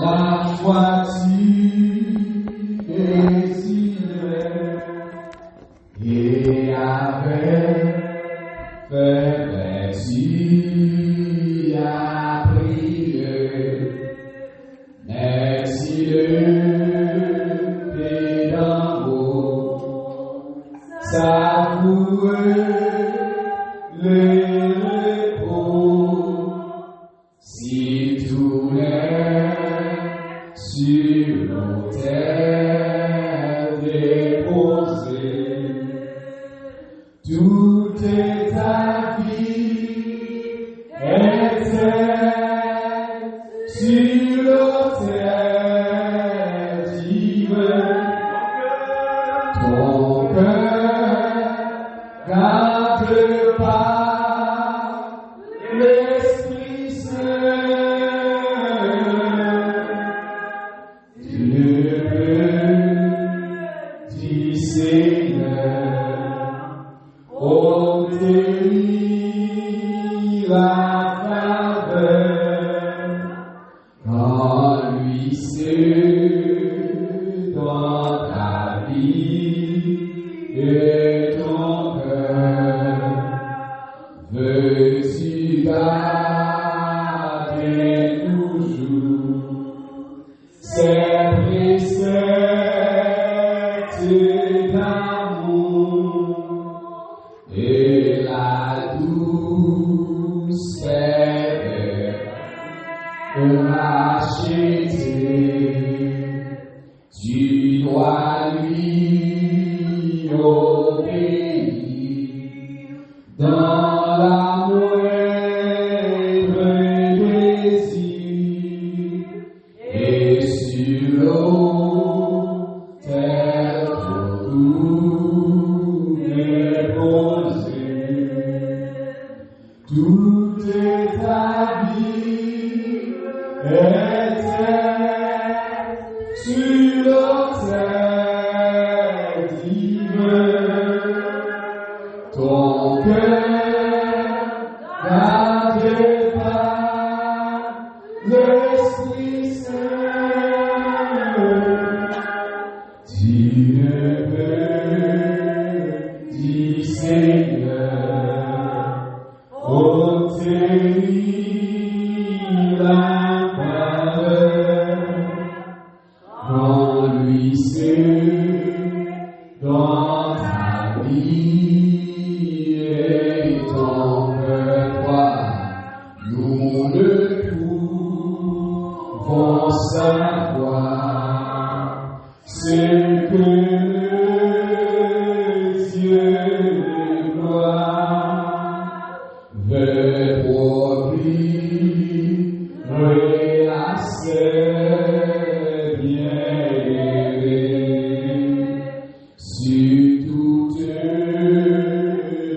La foi tu désirais et avec faiblesse tu as prié. Merci le pédant savoureux le repos si tout est sur l'autel déposé. Tout est ta vie était sur l'autel divin. Ton cœur garde par l'Esprit Saint. Dieu dit Seigneur, obtenir la faveur quand lui c'est dans ta vie et ton cœur. Veux-tu garder toujours ces préceptes d'amour et la douce paix qu'on a acheté? Tu dois lui obéir dans la moindre désir et sur l'autel tout déposé. Toute ta vie était sur l'autel divin. Ton cœur gardé par l'Esprit Saint. Tu ne peux, dit Seigneur, obtenir la faveur quand lui c'est dans ta vie et ton cœur. Toi, nous ne pouvons savoir ce que Dieu de gloire veut produire à ses bien-aimés sur toute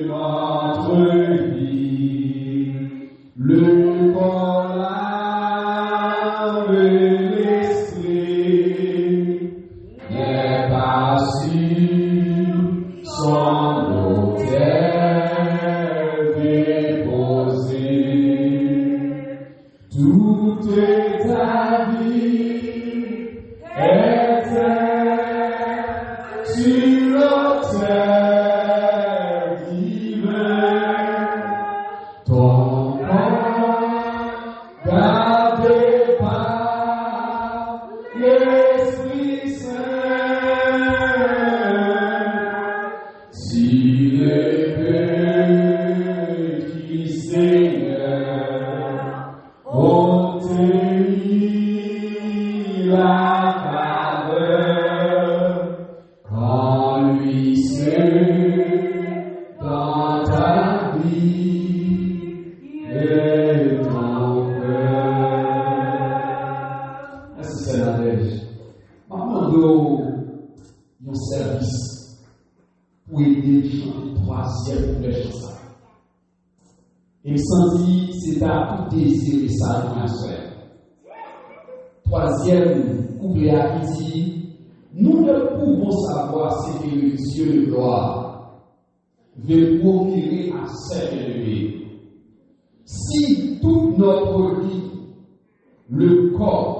notre vie. Le corps, l'âme et l'esprit n'est pas sur son autel déposé. Toute ta vie était sur l'autel divin. Ton corps gardé par l'Esprit Saint. S'il est petit Seigneur, obtenir la faveur quand lui c'est dans ta vie et ton cœur. Merci Seigneur. Maman un service pour aider les gens de troisième pour les gens. Et sans dire, c'est à tout désir ça, ma soeur. Troisième couplet à qui dit, nous ne pouvons savoir ce que le Dieu de gloire veut procurer à ses élevés. Si toute notre vie, le corps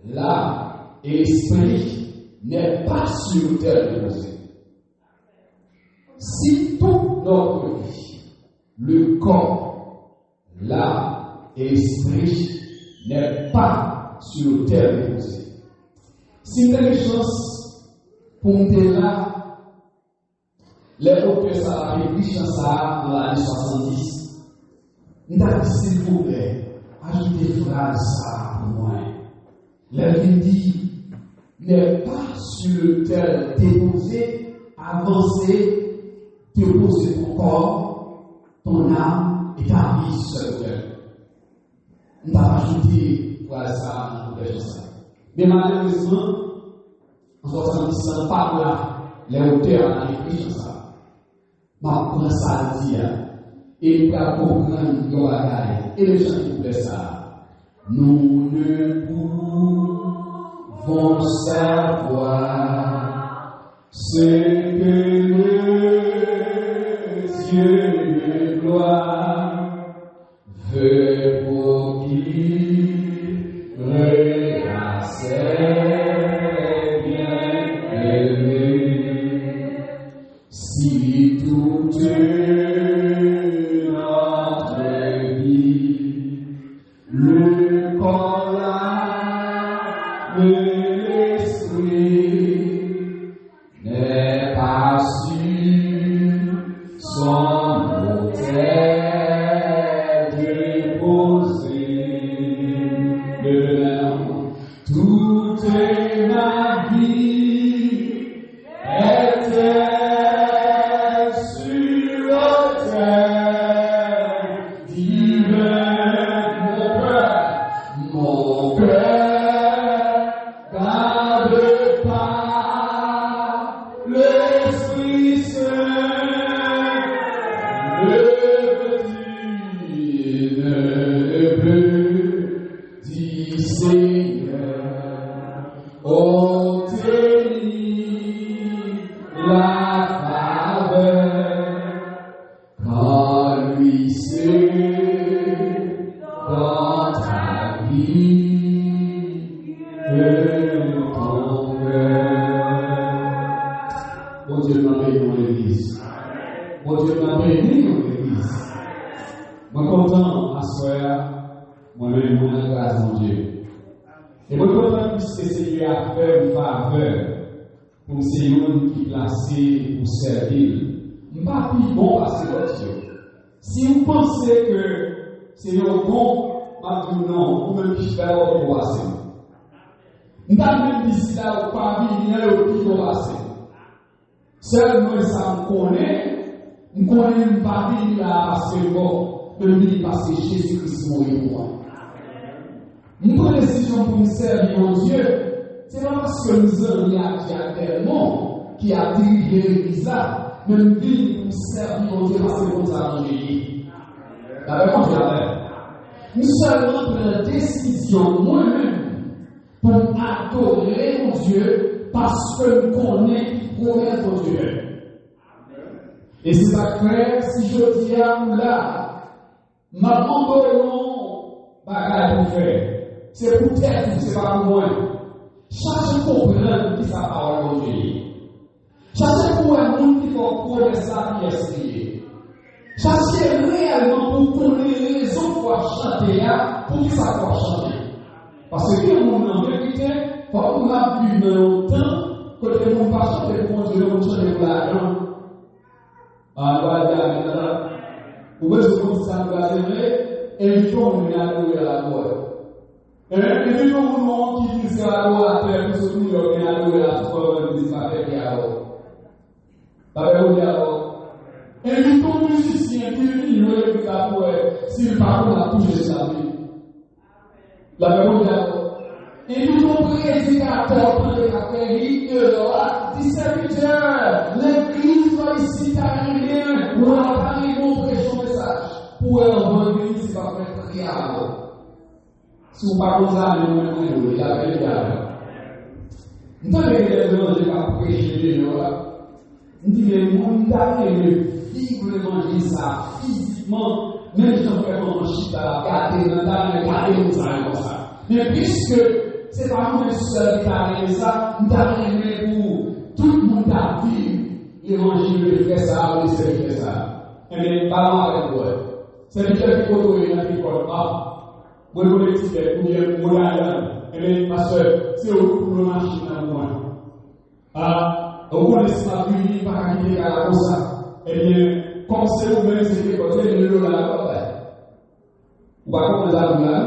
l'âme et l'esprit n'est pas sur terre déposée. Si toute notre vie, le corps, l'âme et l'esprit n'est pas sur terre déposée, si vous avez une chance pour nous là, les auteurs ça va écrire ça dans l'année 70, nous avons dit s'il vous plaît, ajoutez phrase ça pour moi. La vie dit n'est pas sur terre déposée, avancez, déposer ton corps, ton âme et ta vie sur terre. Nous avons ajouté ça dans les choses. Mais malheureusement, en 70 pas là, les auteurs ont écrit ça. Mais pour ça dire, et pour comprendre le bagage, et les gens qui voulaient ça, nous ne pouvons savoir ce que le Dieu de gloire veut pour qui à ses bien-aimés. Si toute notre vie, le corps, l'âme et l'esprit n'est pas sur son autel déposé, toute ma vie était si vous pensez que c'est un bon, non, vous même qui fait au passé. Nous avons même dit là au pavillon au qui passé. Seulement ça me connaît un pavillon là parce que bon, le parce que Jésus-Christ mourit pour moi. Nous prenons décision pour nous servir mon Dieu. C'est pas parce que nous avons tellement qui a dirigé l'église là. Même vie pour servir mon Dieu parce que nous avons gagné. La réponse est la même. Nous seulement prenons la décision moi-même pour adorer mon Dieu parce que nous connaissons mon Dieu. Et c'est pas clair si je dis à vous là, ma non bagage pour faire. C'est pour être, c'est pas pour moi. Cherchez à comprendre qui sa parole aujourd'hui. Cherchez pour un monde qui va connaître ça qui est crié. Cherchez réellement pour connaître les raisons pour chanter là, pour qui ça va chanter. Parce que quand on en vérité, quand on a vu dans longtemps, que les gens ne pas chanter pour Dieu, on chante pour l'argent. Alors, vous voyez ce que ça nous a donné, et il faut nous adorer la gloire. Et puis, nous avons qui disent que la gloire à terre, nous sommes nous adorer la gloire, nous disons pas faire alors. Et puis, comme musicien qui dit, s'il parle, on a touché sa vie. La parole et puis, comme prédicateur, dit serviteur, l'église va ici t'arriver, pour arriver au prêcher message. Pour elle, on va venir, c'est pas faire rien. Si vous parlez ça, nous il y a des gars. Nous avons des gens qui vont prêcher, on dit les gens qui vivent l'évangile ça physiquement, même si on fait un chip à garder, garder comme ça. Mais puisque c'est pas nous seuls qui avons ça, nous avons aimé pour tout le monde à vivre l'évangile de frère ça, de frère ça. Et bien, parlons avec toi. C'est le qui côtoie dans l'école. Moi, je vais dire, ou bien, moi, et bien, pasteur, si vous pouvez marcher dans le coin, vous connaissez ma vie, pas quitter à la ça. Eh bien, comme c'est vous-même, c'est que vous avez le là, vous va comprendre ça, là.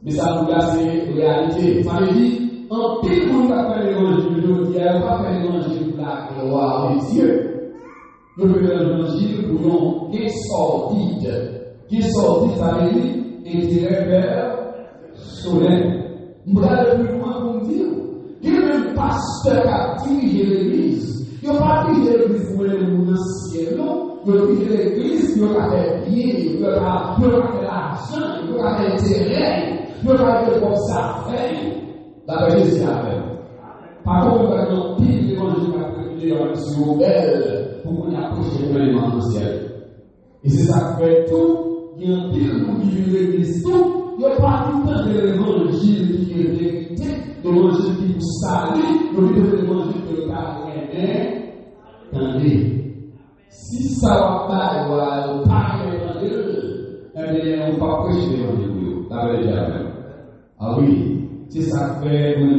Mais ça, là, c'est réalité. Ça veut dire, en pile, on va faire l'évangile de Dieu, on va faire l'évangile de la gloire de Dieu. On peut faire l'évangile pour nous, qui est sorti, ça veut dire, intérêt vers soleil. On va aller plus loin pour dire, il y a même pasteur qui a dirigé l'église. Il n'y a pas dirigé l'église pour aller dans le ciel, non. Il a dirigé l'église, il a fait bien, il a fait l'argent, il a fait l'intérêt. Il n'y a pas de comme ça fait. La Jésus a fait. Par contre, nous avons pile l'évangile à préparer en mission belle pour qu'on approche l'événement dans le ciel. Et c'est ça qui fait tout. Il y a un pile pour qui vit l'église tout. Il n'y a pas tout le temps de l'évangile qui est vérité, l'évangile qui vous salue, l'évangile que le caractère. Attendez. Si ça va pas, ou pas l'évangile, eh bien, on ne va pas prêcher l'évangile. La vérité. Ah oui, c'est ça que fait, mon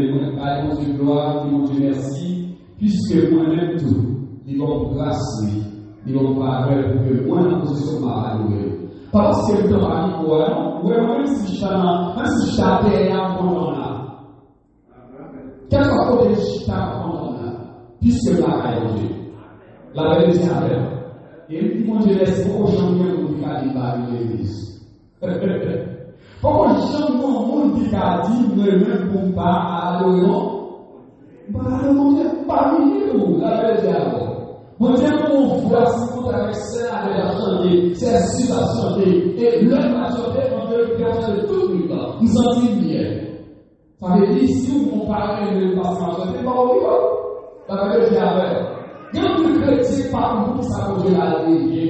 Dieu gloire, mon Dieu merci, puisque moi-même tout, ils vont grâce, ils vont faveur pour que moi, en position de ma vie, parce que le temps va venir pour moi, même si je suis à terre, quel soit côté de chita, puisque la Dieu, la vérité à faire. Et mon Dieu laisse beaucoup de gens qui ont dit l'église. Pourquoi les monde qui a dit même pour pas adorer mon Dieu, parmi nous, la vérité alors. Mon Dieu, on voit si vous avez ça avec la santé, c'est sur la santé, et l'homme a santé, on veut faire de tout le temps, nous en disons bien. Ça veut dire, si vous comparez le patient en santé, pas au niveau, la vérité alors. Il y a un chrétien par nous qui s'appelle la vérité,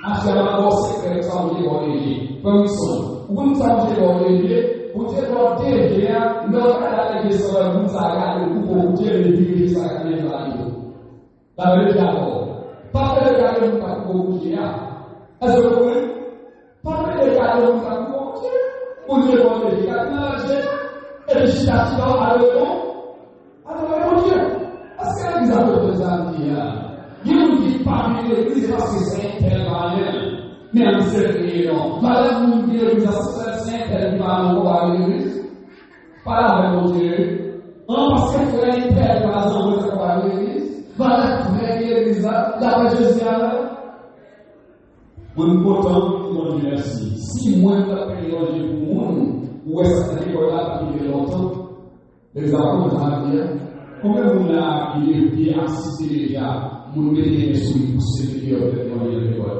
à ce moment-là, c'est que ça veut dire la vérité, comme ils sont. Vous savez qu'on est vous dites qu'on est déjà, l'autre a été sur le bout de pour dire les vies qui sont à la vie. La vérité d'abord. Pas de regarder le cas pour bouger. Est-ce que vous voulez? Pas de regarder le cas pour bouger. Vous dites qu'on est déjà, et puis si la fille a le bon, alors mon Dieu. Est-ce que l'église a besoin de dire? Il nous dit parmi l'église parce que c'est intervalle. Mais en sérieux, non. Madame, nous dit l'église à Saint-Saint, elle va nous voir l'église. Pas avec mon Dieu. Parce que frère, il perd la raison de voir l'église. Voilà, frère, l'église là, la Jésus là. Moi, je suis content, mon Dieu, merci. Si moi, je suis payé pour moi, où est-ce que l'école là, depuis longtemps, les enfants, ça va dire, combien de monde là, qui est assisté déjà, mon métier sur les poussées de l'école?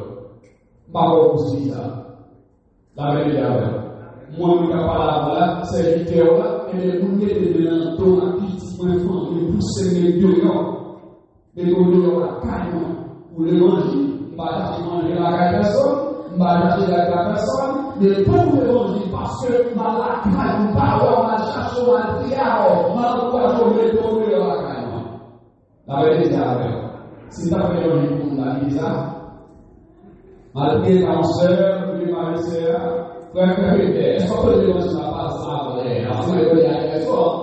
Pas pour ça. La vérité est moi, je ne sais pas là, c'est littéraire là, et les gens qui étaient dans le petit point fond, ils poussent les dehors. Les dehors là, carrément, pour l'évangile. On va acheter manger la personne, on va acheter la personne, mais pour l'évangile, parce que dans la caille, on va avoir la chasse, on va prier, on va pouvoir jouer les dehors la caille. La vérité est vraie. Si tu as fait l'évangile pour la vie, ça, malgré ma soeur, ma soeur, frère, est-ce qu'on peut dire que je n'ai pas ça? Après, il y a quelque chose.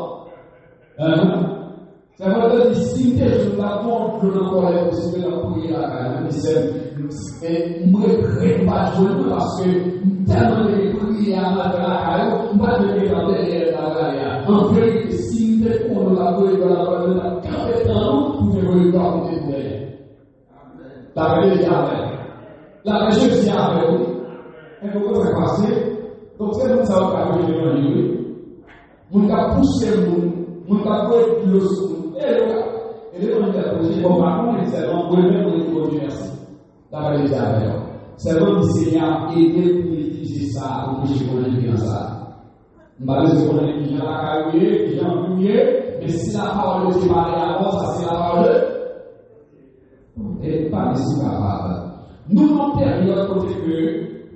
C'est vrai que si je la montre, je ne pourrais possible de prier la caille. Mais moi, je ne peux pas jouer parce que tellement de prier à la caille, je ne peux pas me derrière la caille. En fait, si on la prier dans la caille, quand on est dans nous, vous pouvez voir que c'est vrai. La vérité est vraie. La recherche est avec vous. Et pourquoi ça passe? Donc, c'est comme ça qu'on a fait l'évangile. On a poussé le monde, on a fait le son. Et l'évangile a posé comme par contre, c'est vraiment pour le même niveau de merci. La vérité est avec vous. C'est vraiment le Seigneur aidé pour utiliser ça, pour que je connaisse bien ça. On va dire que les gens ont carrière, les gens ont prié, mais si la parole est parlée avant, ça c'est la parole. Et pas ici capable. Nous, en période côté que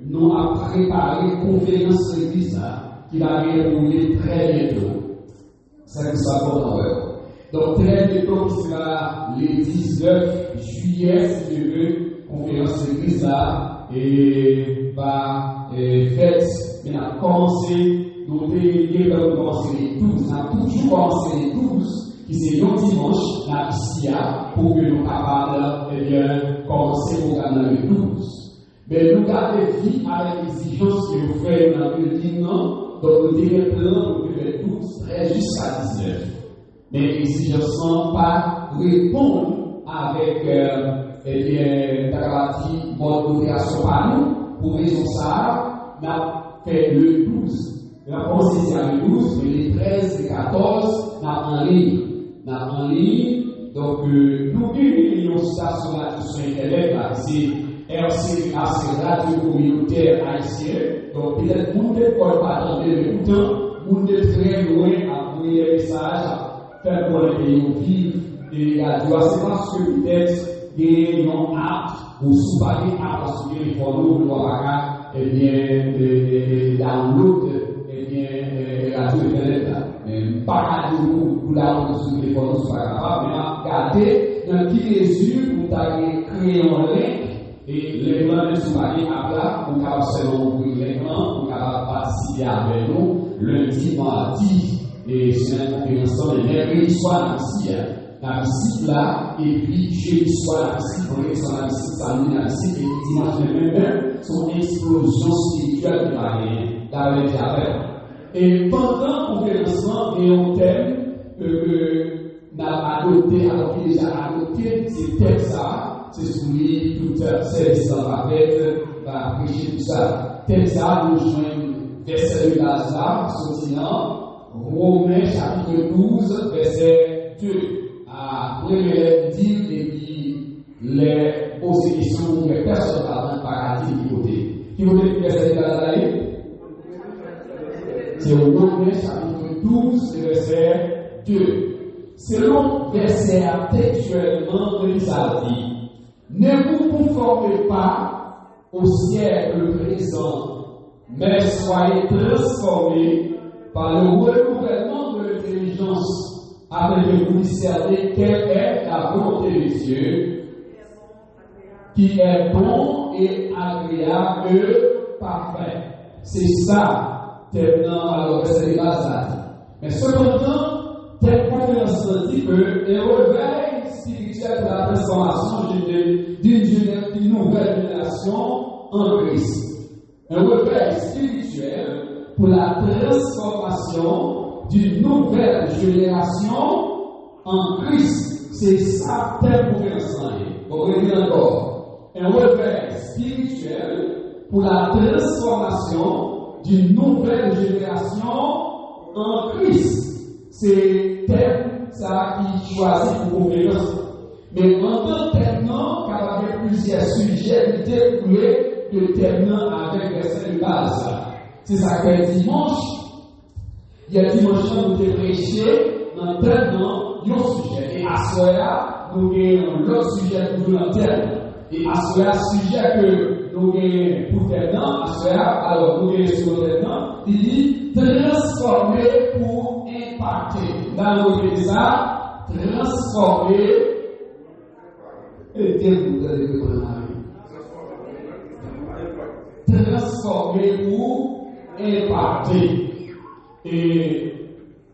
nous avons préparé une conférence l'église, qui va dérouler très bientôt. Ça que ça compte en vrai. Donc, très bientôt, qui sera le 19 juillet, si je veux, conférence de l'église là, et va fête, mais on a commencé, nous avons commencé les 12, on a toujours commencé les 12, qui c'est un dimanche, là, ici, pour que nous capables, commencer le programme le 12. Mais nous avons vie avec l'exigence que nous faisons dans le dimanche, donc nous avons plein pour que le 12, très jusqu'à 19. Mais l'exigence sans pas répondre avec mode d'opération par nous, pour raison ça, on a fait le 12. On a commencé à le 12, mais les 13 et 14, on a en ligne. On a en ligne, donc nous une station là sur Internet, là, c'est RCA, c'est Radio Communautaire Haïtienne. Donc peut-être que vous ne pouvez pas attendre le temps, vous êtes très loin à envoyer des messages, faire pour les pays vivre. Et la joie, c'est parce que peut-être des non aptes ou sous-parler à ce que les photos de l'Ouaga, eh bien, download, eh bien, la radio Internet là. Pas à nous, pour la sur les photos, c'est pas grave, mais regardez dans qui mesure vous avez créé un link et les gens de sous-parler à plat, vous pouvez seulement ouvrir l'écran, vous pouvez participer avec nous lundi, mardi, et c'est une conférence de mercredi soir ici. La visite là, et puis jeudi soir la visite, on est sur la visite, samedi la visite, et dimanche même, son explosion spirituelle de la vie avec. Et pendant qu'on fait l'ensemble, il y a un thème qu'on a adopté, alors qu'il est déjà adopté, c'est thème ça, c'est souligné tout service dans la fête, va prêcher tout ça. Thème ça, nous joignons verset de Lazare, sortinant, Romains chapitre 12, verset 2. Après les dire et puis les poser des questions pour que personne n'a pas paradis de côté. Qui vous dit que verset de Lazare? C'est Romains chapitre 12, verset 2. Selon verset textuellement de sa vie, ne vous conformez pas au siècle présent, mais soyez transformés par le renouvellement de l'intelligence afin de vous discerner quelle est la volonté de Dieu, qui est bon et agréable et parfait. C'est ça, terminant alors verset de Lazare. Mais cependant, telle conférence dit que le réveil spirituel de la transformation d'une nouvelle génération en Christ. Un réveil spirituel pour la transformation d'une nouvelle génération en Christ. C'est ça, telle conférence. On revient encore. Un réveil spirituel pour la transformation d'une nouvelle génération en Christ. C'est thème ça qui choisit pour conférence. Mais en tant que thème, car avec plusieurs sujets, il découlé de thème avec verset de base. C'est ça que dimanche, il y a dimanche, nous avons prêché dans thème, il y a un sujet. Et à ce nous avons l'autre sujet pour nous thème. Et à ce sujet que nous avons pour thème, à ce alors nous avons sur le thème, il dit transformer pour impacter. Dans nos églises, transformer et dérouler transformer pour impacter. Et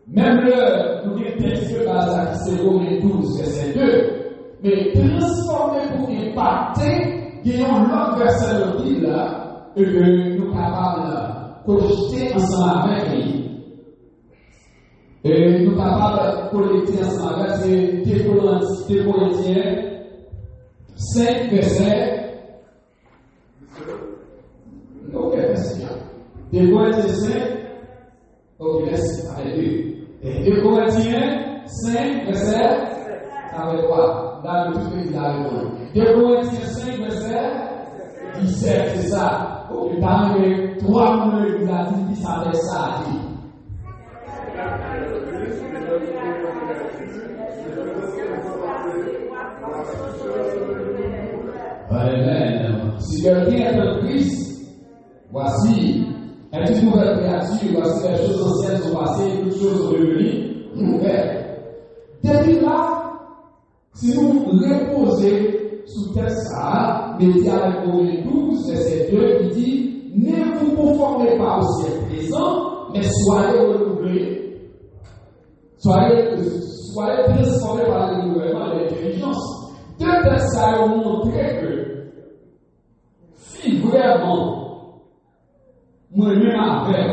même nous avons texte de base qui c'est Romains 12, verset 2, mais transformer pour impacter, il y a un autre verset de la Bible que nous sommes capables de projeter ensemble avec lui. Et nous sommes capables de collecter ensemble avec c'est 2 Corinthiens 5, verset. Ok, merci bien. 2 Corinthiens 5, ok, merci, avec 2. 2 Corinthiens 5, verset, avec quoi? Là, le truc est là, avec moi. 2 Corinthiens 5, verset 17, c'est ça. Ok, t'as arrivé 3 mots, il a dit, ça avec ça, dit. Amen. Si quelqu'un est en Christ, voici, est une nouvelle créature. créatures, parce que les choses anciennes sont passées, toutes choses sont devenues nouvelles. Depuis là, si nous reposons sous texte ça, mettez avec Romains 12, verset 2, qui dit: ne vous conformez pas au siècle présent, mais soyez renouvelés, soyez transformés par le renouvellement de l'intelligence. Deux textes ça ont montré que, si vraiment, moi-même avec,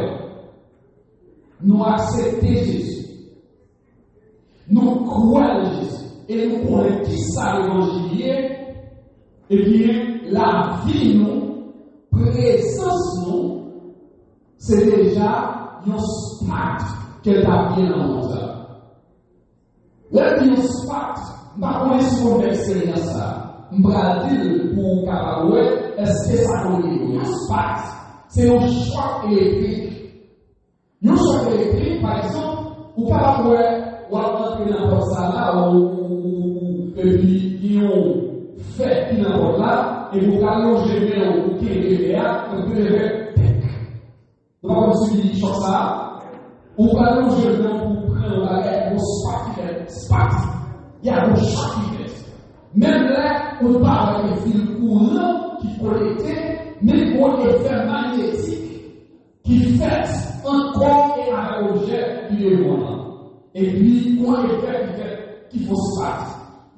nous acceptons Jésus, nous croyons en Jésus, et nous connaissons qui ça l'évangile, et bien, la vie, nous, présence, nous, c'est déjà un spot qu'elle a bien dans notre âme. Là, il y a un spot, je ne sais pas si vous avez expérience ça. Je vais dire pour Kabawé, est-ce que ça connaît un spot? C'est un choc électrique. Un choc électrique, par exemple, ou Kabawé, ou entrer dans ça là, et puis, ils ont fait qui n'importe là, et vous allez au génie ou qui est réveillé, vous pouvez lever, vous ne pouvez pas subir sur ça, vous allez au génie pour prendre la guerre, pour spat, il y a un choc qui fait. Même là, on parle avec des fils courants qui connectent, mais pour effet magnétique qui fait encore et avec l'objet du développement. Et puis, pour effet qui faut spat.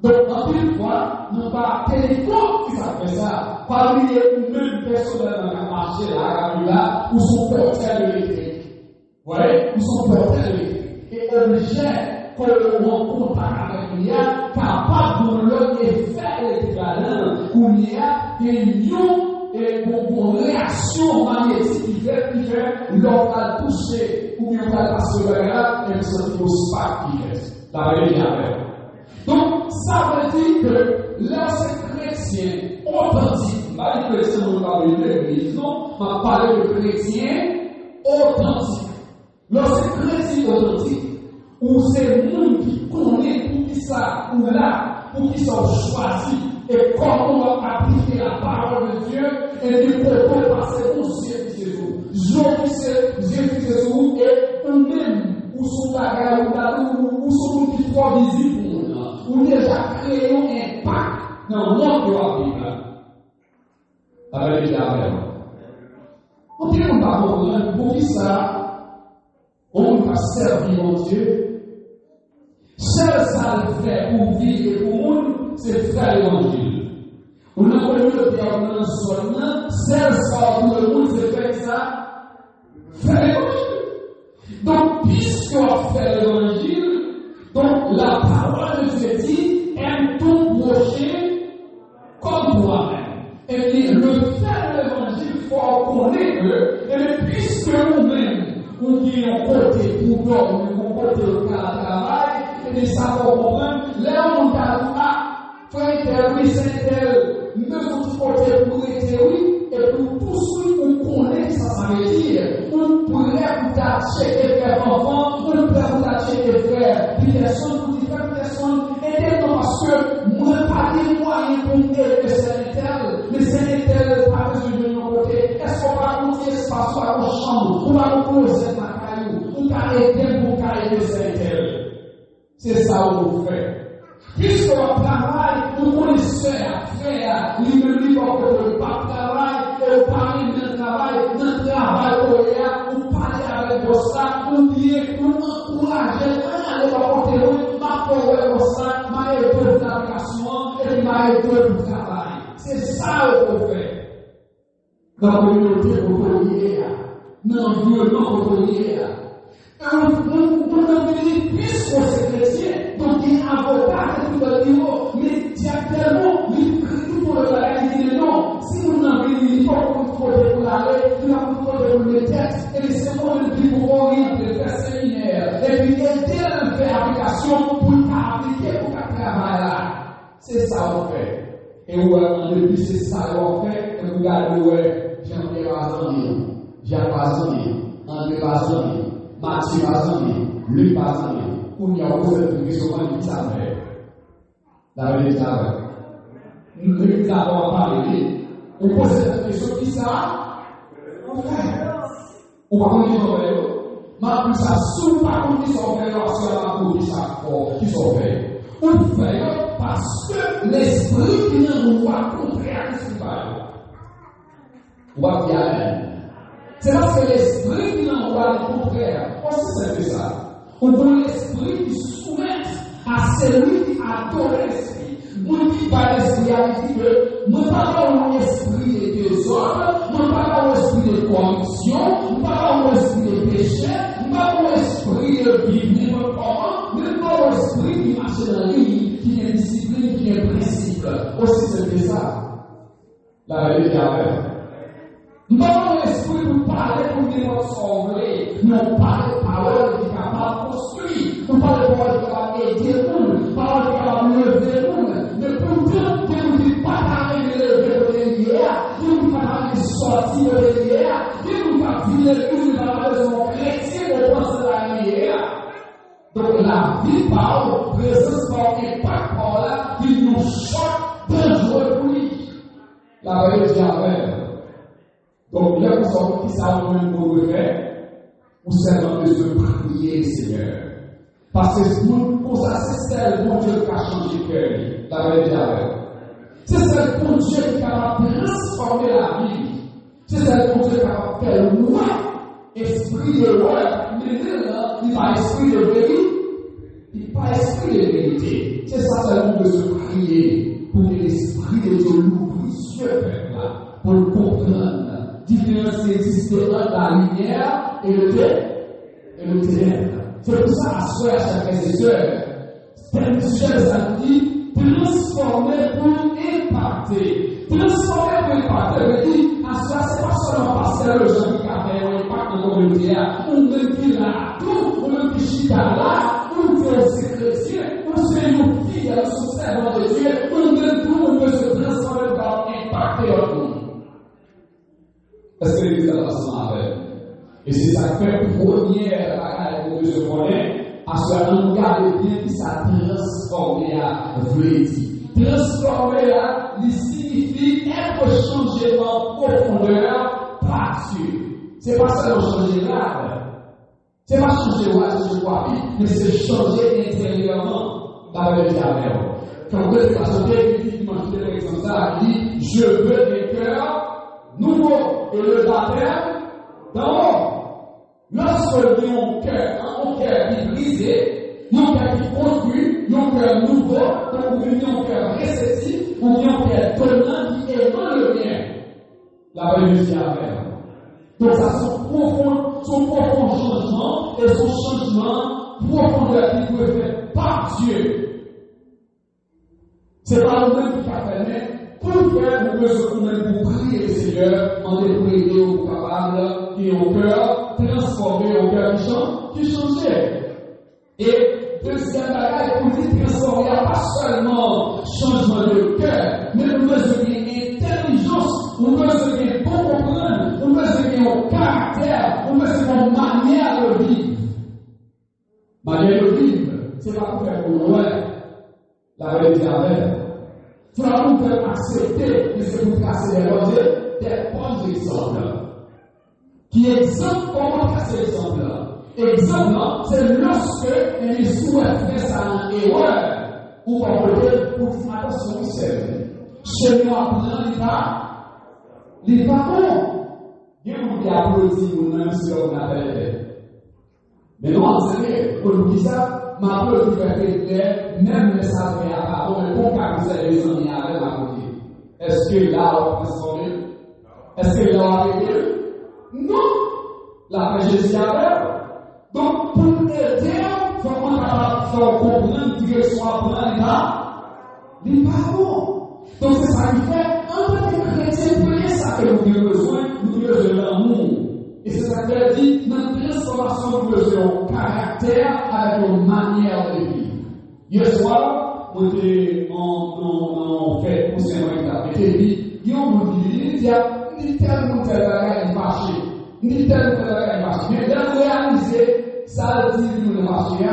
Donc, en une fois, nous pas téléphone qui fait ça, parmi les mêmes personnes dans le marché là, où sont porteurs électriques. Vous voyez, où sont porteurs électriques. Et objets qu'on rencontre avec lui, capable de leur effet équivalent, où il y a une réaction magnétique qui fait l'homme va toucher, ou bien on va passer là, et on se trouve au spark qui fait. La vérité avec. Donc, ça veut dire que lorsque chrétien authentique, pas les chrétiens nous parlons de l'église, non, on parle de chrétien authentique. Lorsque chrétien authentique, où c'est le monde qui connaît pour qui ça, ou là, pour qui sont choisis, et comment on va appliquer la parole de Dieu, et du côté passer au ciel de Jésus. Jésus, et eux-mêmes, où sont la guerre, où sont les trois visibles, ou déjà créé un impact dans le monde de la Bible. La vérité avec moi. On dit qu'on va comprendre pour qui ça, on va servir mon Dieu. Seul ça le fait pour vivre et pour le monde, c'est faire l'évangile. On a connu le Père dans le sol, seul ça pour le monde, c'est faire ça, faire l'évangile. Donc, puisqu'on fait l'évangile, donc, la parole de Dieu dit, aime ton prochain comme toi-même. Et bien, le fait de l'évangile, il faut connaître que, et puisque nous-mêmes, nous avons côté pour dormir, nous avons côté pour le travail, et bien, ça va comprendre, là, on a dit, frère, oui, c'est tel, nous avons côté pour être, oui, et pour tous ceux qui connaissent ça veut dire, on pourrait vous acheter des frères enfants, on pourrait vous acheter des frères, puis personne, pour différentes personnes, et non parce que moi, pas des moyens pour me dire que c'est un tel, mais c'est un tel, pas besoin de mon côté. Est-ce qu'on va monter espace sur la chambre, on va nous poser dans la caillou, on va aider pour cailler c'est un tel. C'est ça qu'on fait. Puisque le travail, nous connaissons faire, lui, le pas travail, et parler de travail, on parle avec vos sacs, on dit, on encourage, on va porter ma pauvre sac, ma étoile d'application, et ma étoile de travail. C'est ça qu'on fait. Dans la communauté ouvrière, dans l'environnement ouvrier, on a dit, puisqu'on est chrétien, donc il y a un avocat qui doit dire, mais directement, il crie tout pour le bagage, il dit non, si vous n'avez pas, il faut pour l'aller, il faut pour les textes, et c'est moi le plus pour orienter, faire séminaire, et puis aider à faire application pour appliquer pour qu'à travailler là. C'est ça qu'on fait. Et vous voyez, depuis c'est ça qu'on fait, et vous regardez, ouais, Jean-Pierre Bazani, Jacques Bazani, André Bazani, Mathieu Bazani, Luc Bazani, où il y a aussi une question qui s'appelle. La vérité avec. Nous avons parlé. On pose cette question qui ça? On fait. Ou pas qu'on dit son père, mais plus ça sous pas qu'on dit son père, c'est la cour qui s'accorde, qui sont faits. Ou fait parce que l'esprit qui nous voit contraire à ce qu'il va. On va dire amen. C'est parce que l'esprit qui nous voit le contraire. Aussi simple que ça. On voit l'esprit qui soumet à celui qui adore l'esprit. Moi qui parle l'esprit a dit que nous parlons de l'esprit de désordre, nous parlons de l'esprit de corruption, nous parlons de l'esprit de péché, nous parlons de l'esprit de vivre comment, nous parlons de l'esprit qui marche dans la ligne, qui est discipline, qui est principe. Aussi simple que ça. La vérité avec. Nous avons l'esprit pour parler pour démontrer, nous parlons de paroles qui sont capables de construire, nous parlons de paroles qui sont capables d'aider le monde, paroles qui sont capables de lever le monde, mais pourtant, que nous ne sommes pas capables de lever le hier, que nous ne sommes pas capables de sortir de hier, que nous ne sommes pas capables de vivre chrétien au pense de la hier. Donc la vie par présence par impact par là, qui nous choque dangereux pour lui. La vérité avec. Donc, bien qu'on soit qui savent même pour le faire, ou seulement de se prier, Seigneur. Parce que nous, pour ça, c'est celle pour Dieu qui a changé le cœur, la vérité avec. C'est celle pour Dieu qui est capable de transformer la vie. C'est celle pour Dieu qui est capable de faire loin, esprit de loi, mais là, il pas esprit de vérité, il pas esprit de vérité. C'est ça seulement de se prier pour que l'esprit de Dieu l'ouvre les yeux, pour le comprendre. Différence existe entre la lumière et le ténèbre. C'est pour ça, à soi, chers frères et sœurs, tel sujet de samedi, transformer pour impacter. Transformer pour impacter, veut dire, à soi, c'est pas seulement parce que le gens qui a fait un impact dans la communauté, ou même qui l'a tout, ou même qui chita là, ou qui est aussi chrétien, ou c'est une fille, sous servant de Dieu, ou même tout, on peut se transformer pour impacter le monde. Parce que l'Église a ensemble avec. Et c'est ça qui fait première bagaille pour que je connais, à ce qu'on regarde bien qui ça transformé à vrai dire. Transformer là, il signifie être changé en profondeur par Dieu. C'est pas seulement changer là. C'est pas changer là, je crois, mais c'est changer intérieurement dans le diable. Quand vous êtes passionné, par exemple ça, il dit, je veux des cœurs nouveau et le baptême d'abord. Lorsque nous avons un cœur qui est brisé, un cœur qui construit, un cœur nouveau, un cœur réceptif, un cœur donnant qui aimant le bien, la vérité avec. Donc ça, son profond changement et son changement profondeur qui peut être fait par Dieu. C'est pas nous-mêmes qui a fait, pour faire nous besoin pour prier le Seigneur en dépouiller au capable qui ont cœur transformé au cœur qui changeait. Et deuxième bagage pour dire transformer pas seulement changement de cœur, mais nous besoin d'intelligence, nous besoin de bon comprendre, nous besoin de caractère, nous besoin de manière de vivre. Manière de vivre, c'est pas pour faire pour loin la vérité avec. Tu vas nous faire accepter que c'est pour casser les roses des bons exemples. Qui exemple comment casser l'exemple? Exemple, c'est lorsque les souhaite faire ça en erreur ou en côté pour faire attention au ciel. Chez nous, les parents, ils vous applaudissent nous-mêmes sur on appelle. Mais non, c'est pour nous dire ça. Ma peur qui fait clair, même le savoir à parole, mais bon, car vous avez les amis avec la côté. Est-ce que là, on va transformer? Est-ce que là, on va aider? Non! La paix, Jésus avec. Donc, pour aider, il faut qu'on faire comprendre que soit prendre les parents. Donc, c'est ça qui fait, en tant que chrétien, pour ça que nous avons besoin, de l'amour. Et c'est ça qu'elle dit, notre transformation nous besoin de caractère avec une manière de vivre. Hier soir, on était en fait pour Saint-Martin. Et il dit, il y a tel ou tel bagage marché. Ni tel ou tel bagage marché. Mais dans réaliser, ça dit nous le marché.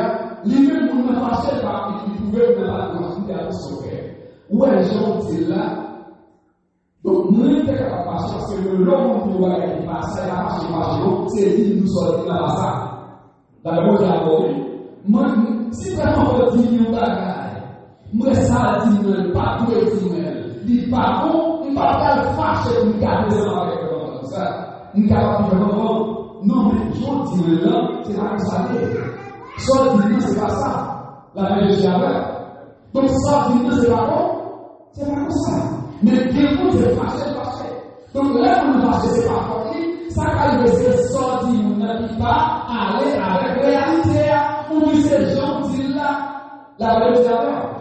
Lui-même, nous ne marchait pas, il pouvait nous pas marcher à son cœur. Où est-ce qu'on dit là? Donc, nous sommes capables de marcher parce que l'homme qui va aller passer, il va marcher, c'est lui qui nous sort de la masse. La bonne chose, si vraiment on dit nous bagaille, moi ça dit nous pas tout dit nous, dit pas bon, il pas faire fâcher pour garder ça avec ça. Nous capable de faire non mais je dis là, c'est pas ça. Ça dit c'est pas ça. La vérité est donc ça dit c'est pas bon, c'est pas comme ça. Mais bien c'est fâché. Donc là on va fâcher c'est pas facile. Ça va c'est sorti nous n'a pas aller avec réalité ou c'est gentil là la vérité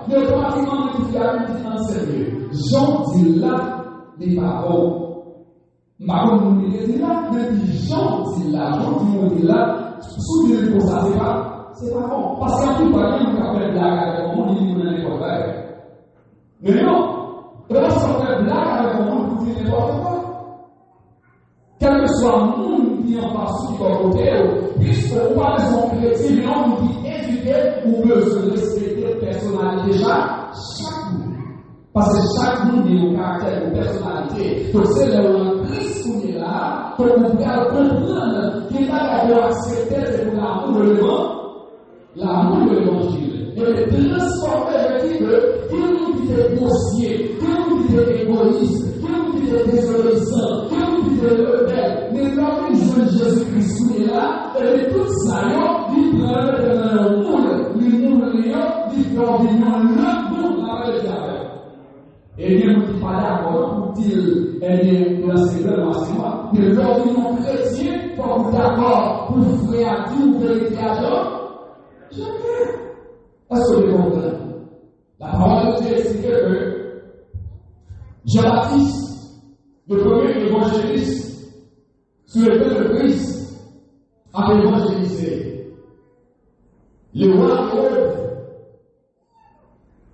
mais automatiquement il y a une différence sérieux gentil là n'est pas bon marron nous dit là mais gentil là sous le pour ça c'est pas bon parce qu'en tout cas il y a une blague avec mon dit nous n'importe quoi mais non lorsqu'on fait blague avec mon dit n'importe quoi. Quel que soit le monde qui en passe sur ton côté, puisqu'on parle de son chrétien, mais on nous dit éduquer ou besoin de respecter la personnalité déjà, chaque monde. Parce que chaque monde a un caractère, une personnalité. Donc c'est le Christ qu'on est là, pour nous faire comprendre qu'il a d'abord accepté c'est pour l'amour de l'évangile. Et le transformer, je dis que qui nous dit grossier, qui nous dit égoïste, qui nous dit désobéissant, qui nous dit rebelle, mais quand nous jouons Jésus-Christ qui est là, et tout ça, il prend le monde, il prend le monde, la vérité. Et bien, nous ne sommes pas d'accord pour dire, pour l'enseignement de l'enseignement, mais l'opinion chrétienne, pour vous d'accord pour frère Dieu ou vérité à Dieu. Jamais. Est-ce que vous comprenez? La parole de Dieu explique que Jean-Baptiste, le premier évangéliste, sous le peuple de Christ, a évangélisé. Le roi Hérode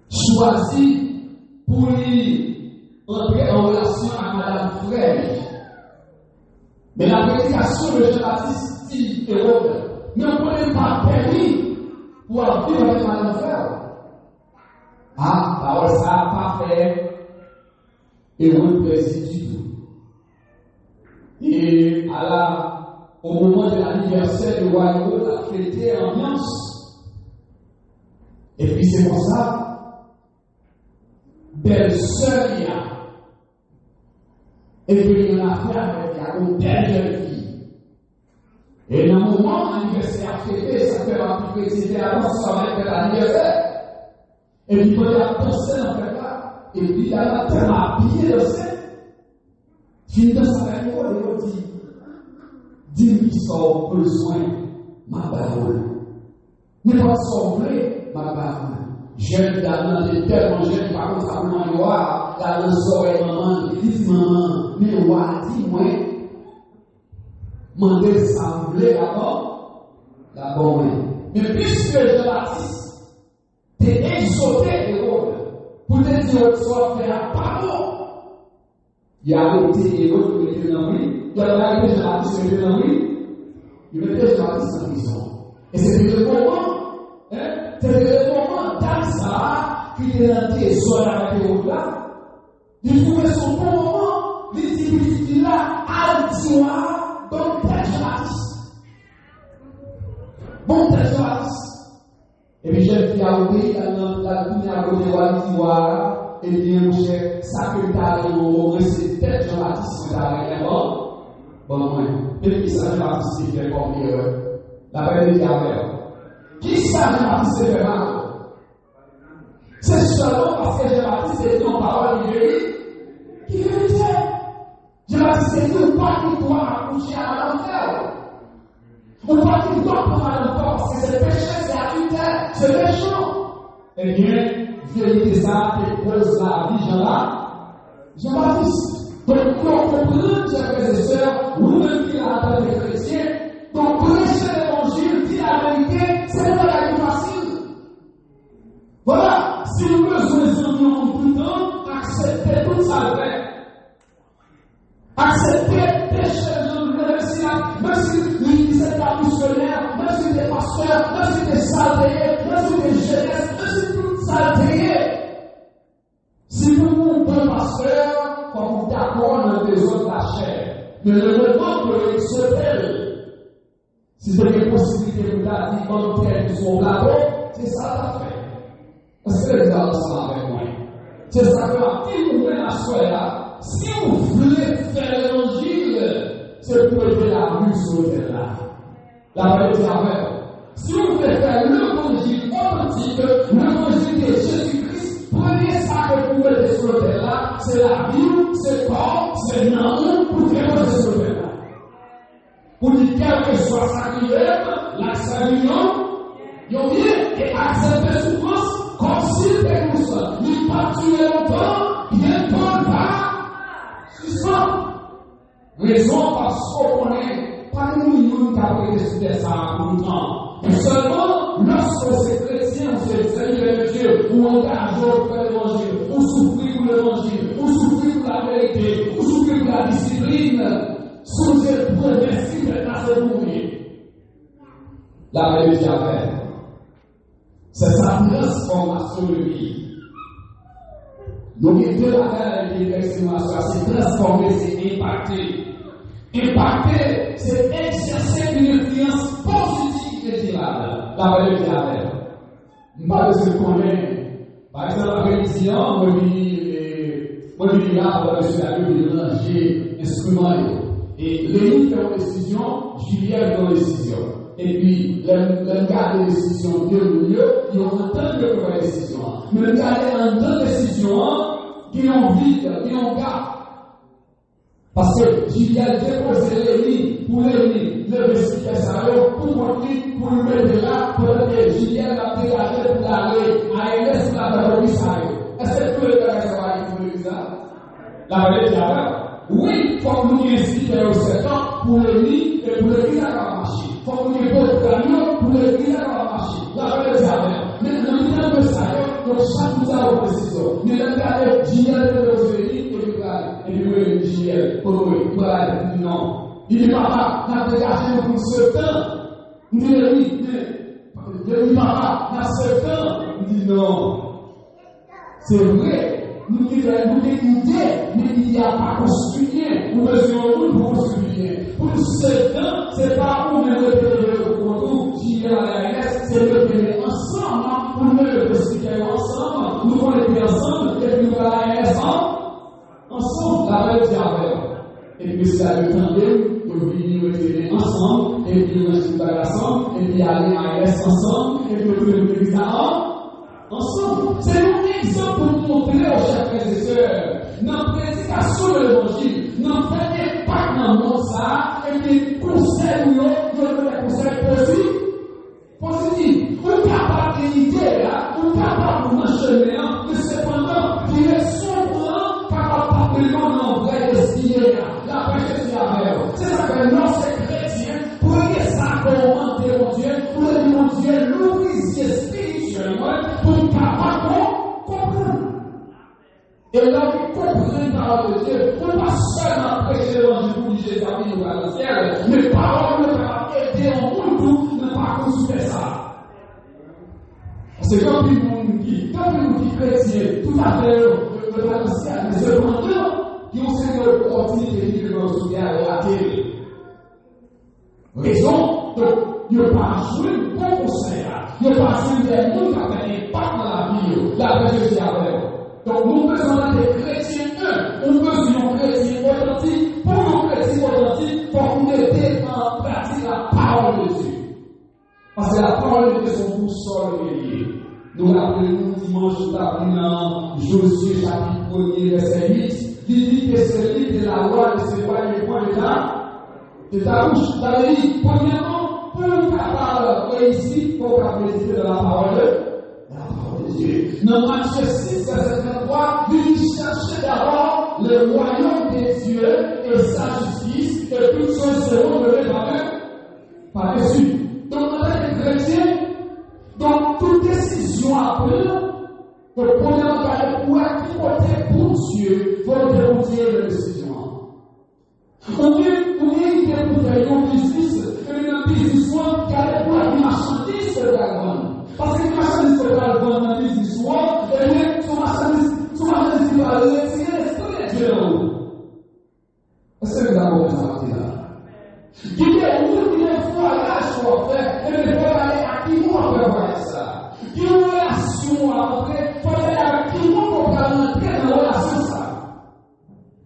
choisit pour lui entrer en relation avec Madame Frère. Mais la prédication de Jean-Baptiste dit Hérode ne peut pas permis pour vivre avec Madame Frère. Ah, alors ça n'a pas fait Hérode plaisir du tout. Et au moment de l'anniversaire du roi Hérode, a fêté l'ambiance. Et puis c'est pour ça, belle-sœur, et puis il y a affaire avec une belle jeune fille. Et dans le moment où l'anniversaire a fêté, ça fait un peu que c'était avant ça va être l'anniversaire. Et puis quand il a pensé dans le là, et puis il a tellement habillé le sein. Fini dans sa vie, il dit, dis-lui son besoin, ma parole. N'est pas son vrai, ma parole. Jeune dame, elle est tellement jeune, par contre, ça me noir, la leçon est maman, dit maman, mais ouais, dis-moi, mandez sembler la bonne. Mais puisque Jean-Baptiste t'est exhorté, Hérode, pour te dire que soit fait à pardon, il a arrêté Hérode pour mettre dans lui, il a arrêté Jean-Baptiste pour mettre dans lui, il mettait Jean-Baptiste en prison. Et c'était le moment, c'était le moment d'Ansa qui était dans tes soins avec Hérode là. Il trouvait son bon moment, il dit qu'il a altiwa, bon Jean-Baptiste. Bon Jean-Baptiste. Et puis j'ai dit à Obi, la première côté Waliwa, et bien mon cher, ça que tu as dit, c'est peut-être Jean-Baptiste que tu as dit avant. Bon, moi, et puis ça Jean-Baptiste qui fait comme la paix de Yahweh. Qui ça Jean-Baptiste fait mal? C'est seulement parce que Jean-Baptiste est en parole de Dieu qui vérité. Jean-Baptiste est dit, pas qu'il doit accoucher à l'enfer. Ou pas qu'il doit prendre à l'enfer parce que c'est péché, c'est adultère, c'est méchant. Eh bien, vérité ça, qui pose la vie Jean-Baptiste. Donc, pour comprendre, chers frères et sœurs, vous-même qui l'avez des chrétiens, donc prêcher l'évangile, dire la vérité, c'est pas la vie facile. Voilà, si nous besoin tout le temps, accepter tout ça vrai. Accepter pécher même si l'Église est pas missionnaire, même si des pasteurs, même si des saletés, même si des jeunesses, même si toute saleté. Si vous êtes un bon pasteur, faut vous d'accord dans le besoin de la chair. Mais le moment que il se fait, si c'est une possibilité de la vie, comme tel sur son plateau, c'est ça la fait. Est-ce que vous avez ça avec moi? C'est ça que si vous voulez la soirée, si vous voulez faire l'évangile, c'est pour aider la rue sur le terrain. La vérité avec. Si vous voulez faire l'évangile authentique, l'évangile de Jésus-Christ, prenez ça que vous mettez sur le terrain, c'est la vie, c'est le corps, c'est le nom, pour faire sur le terrain. Pour dire quel que soit sa prière, l'accès à l'union, il vient et accepter la souffrance comme s'il était comme ça. Il pas tuer longtemps, bientôt pas suspend. Raison parce qu'on est pas nous qui avons décidé ça longtemps. Seulement, lorsque ces chrétiens, ces seigneurs de Dieu, ou engagés pour l'évangile, ou souffrir pour l'évangile, ou souffrir pour la vérité, ou souffrir pour la discipline, sous cette promesse de la mourir. La vérité avec. C'est sa transformation de vie. Donc, il y a deux affaires avec l'exclamation, c'est transformer, c'est impacter. Impacter, c'est exercer une influence positive et durable. La vérité avec. Je ne sais pas si vous connaissez. Par exemple, la vérité, moi, je dis là, on va essayer de mélanger instruments. Et Lénie fait une décision, Julien fait une décision. Et puis, le gars de décision de milieu, ils ont entendu de faire une décision. Mais le gars de décision, ils ont vide, ils ont gars. Parce que Julien a déposé Lénie pour Lénie, le vestiaire salaire, pour montrer, pour le mettre là, pour que Julien a dégagé pour aller à l'est de la République. Est-ce que tous les gars ça va être ça? La vérité est là. Oui, il faut que nous expliquions au 7 ans pour l'église et pour l'église à la marcher. Il faut que nous expliquions au camion pour l'église à la marcher. La vérité est là. Mais dans le temps de ça, donc chaque nous a une décision. Mais dans le cas de Julien de l'Osvélie, et puis Julien, pour lui, non. Il dit, papa, on a dégagé pour ce temps. Il dit, oui, papa, on a ce temps. Il dit, non. C'est vrai. Nous avons des idées, mais il n'y a pas construit bien. Nous besoin pour construire. Pour ce temps, ce n'est pas pour nous le pour qui est à la RS, c'est le faire ensemble, pour nous le construire ensemble. Nous allons le faire ensemble, et puis nous allons la RS ensemble. La vérité avec. Et puis ça le temps de nous retirer ensemble, et puis nous rester ensemble, et puis aller à la RS ensemble, et puis nous le faire ensemble. C'est un exemple pour nous montrer aux chers frères et sœurs, dans la prédication de l'évangile, dans le fait impact dans le monde ça, et puis conseil ou les conseils positifs. On est capable d'idée là, on est capable de mentionner, mais cependant, direction plan, capable de parler en vrai destiné là, la prêche c'est ça que non, c'est chrétien, pour que ça commenter mon Dieu, pour que mon Dieu l'ouvrier spirituellement, pour capable de comprendre. Et là, vous comprenez la parole de Dieu, on ne pas seulement prêcher l'évangile pour Jésus à vie dans le ciel, mais parole de Dieu aider en monde ne pas construire ça. C'est comme une monde qui chrétien, tout à fait de l'ancien, mais cependant, qui ont cette opportunité de nous soutenir à la télé. Raison, donc, il n'y a pas joué de bon conseil, il n'y a pas joué des gens qui ont un impact dans la vie, la vérité avec. Donc, nous besoin des chrétiens, nous besoin de chrétiens authentiques. Pour nos chrétiens authentiques, il faut qu'on mette en pratique la parole de Dieu. Parce que la parole de Dieu, c'est son boussole liée. Nous rappelons dimanche, nous apprenons Josué chapitre 1er, verset 8. Il dit que c'est lui de la loi de ce roi et point de ta bouche. Dans le livre, premièrement, pour nous capable réussir, il faut qu'on médite de la parole de Dieu. Dans Matthieu 6, verset 33, il cherchait d'abord le royaume des dieux et sa justice, et toutes choses seront données par-dessus. Donc, en tant que chrétien, donc toute décision à prendre, donc premièrement, pour être pour Dieu, il faut être pour Dieu de décision. On est pour faire un business, un business qui a pour la marchandise de la vente. Parce que les marchandises de la vente dans le business, et son marchandise qui va retirer l'esprit de Dieu. c'est que nous avons besoin de là. Il y a des voyages qu'on fait, et les voyages à qui nous on peut voir ça. Il y a une relation à entrer, il faut aller avec qui nous on peut entrer dans la relation ça.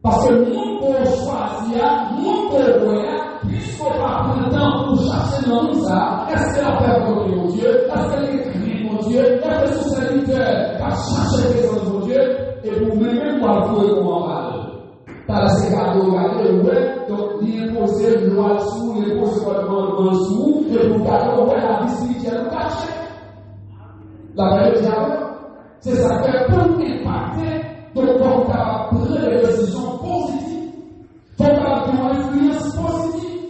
Parce que nous pouvons choisir, nous pouvons voir, puisqu'on va prendre le temps pour chercher dans nous ça, est-ce qu'elle a peur de mon Dieu, est-ce qu'elle écrit mon Dieu, est-ce que son serviteur va chercher les choses de mon Dieu, et pour même pour avouer comment on parle. T'as laissé cadeau, regardez, ouais, donc il impose une loi dessous, il impose quoi devant dessous, et pour garder, ouais, la vie spirituelle cachée. La vraie diable, c'est ça que pour impacter, donc on va prendre des décisions positives, il faut avoir une influence positive,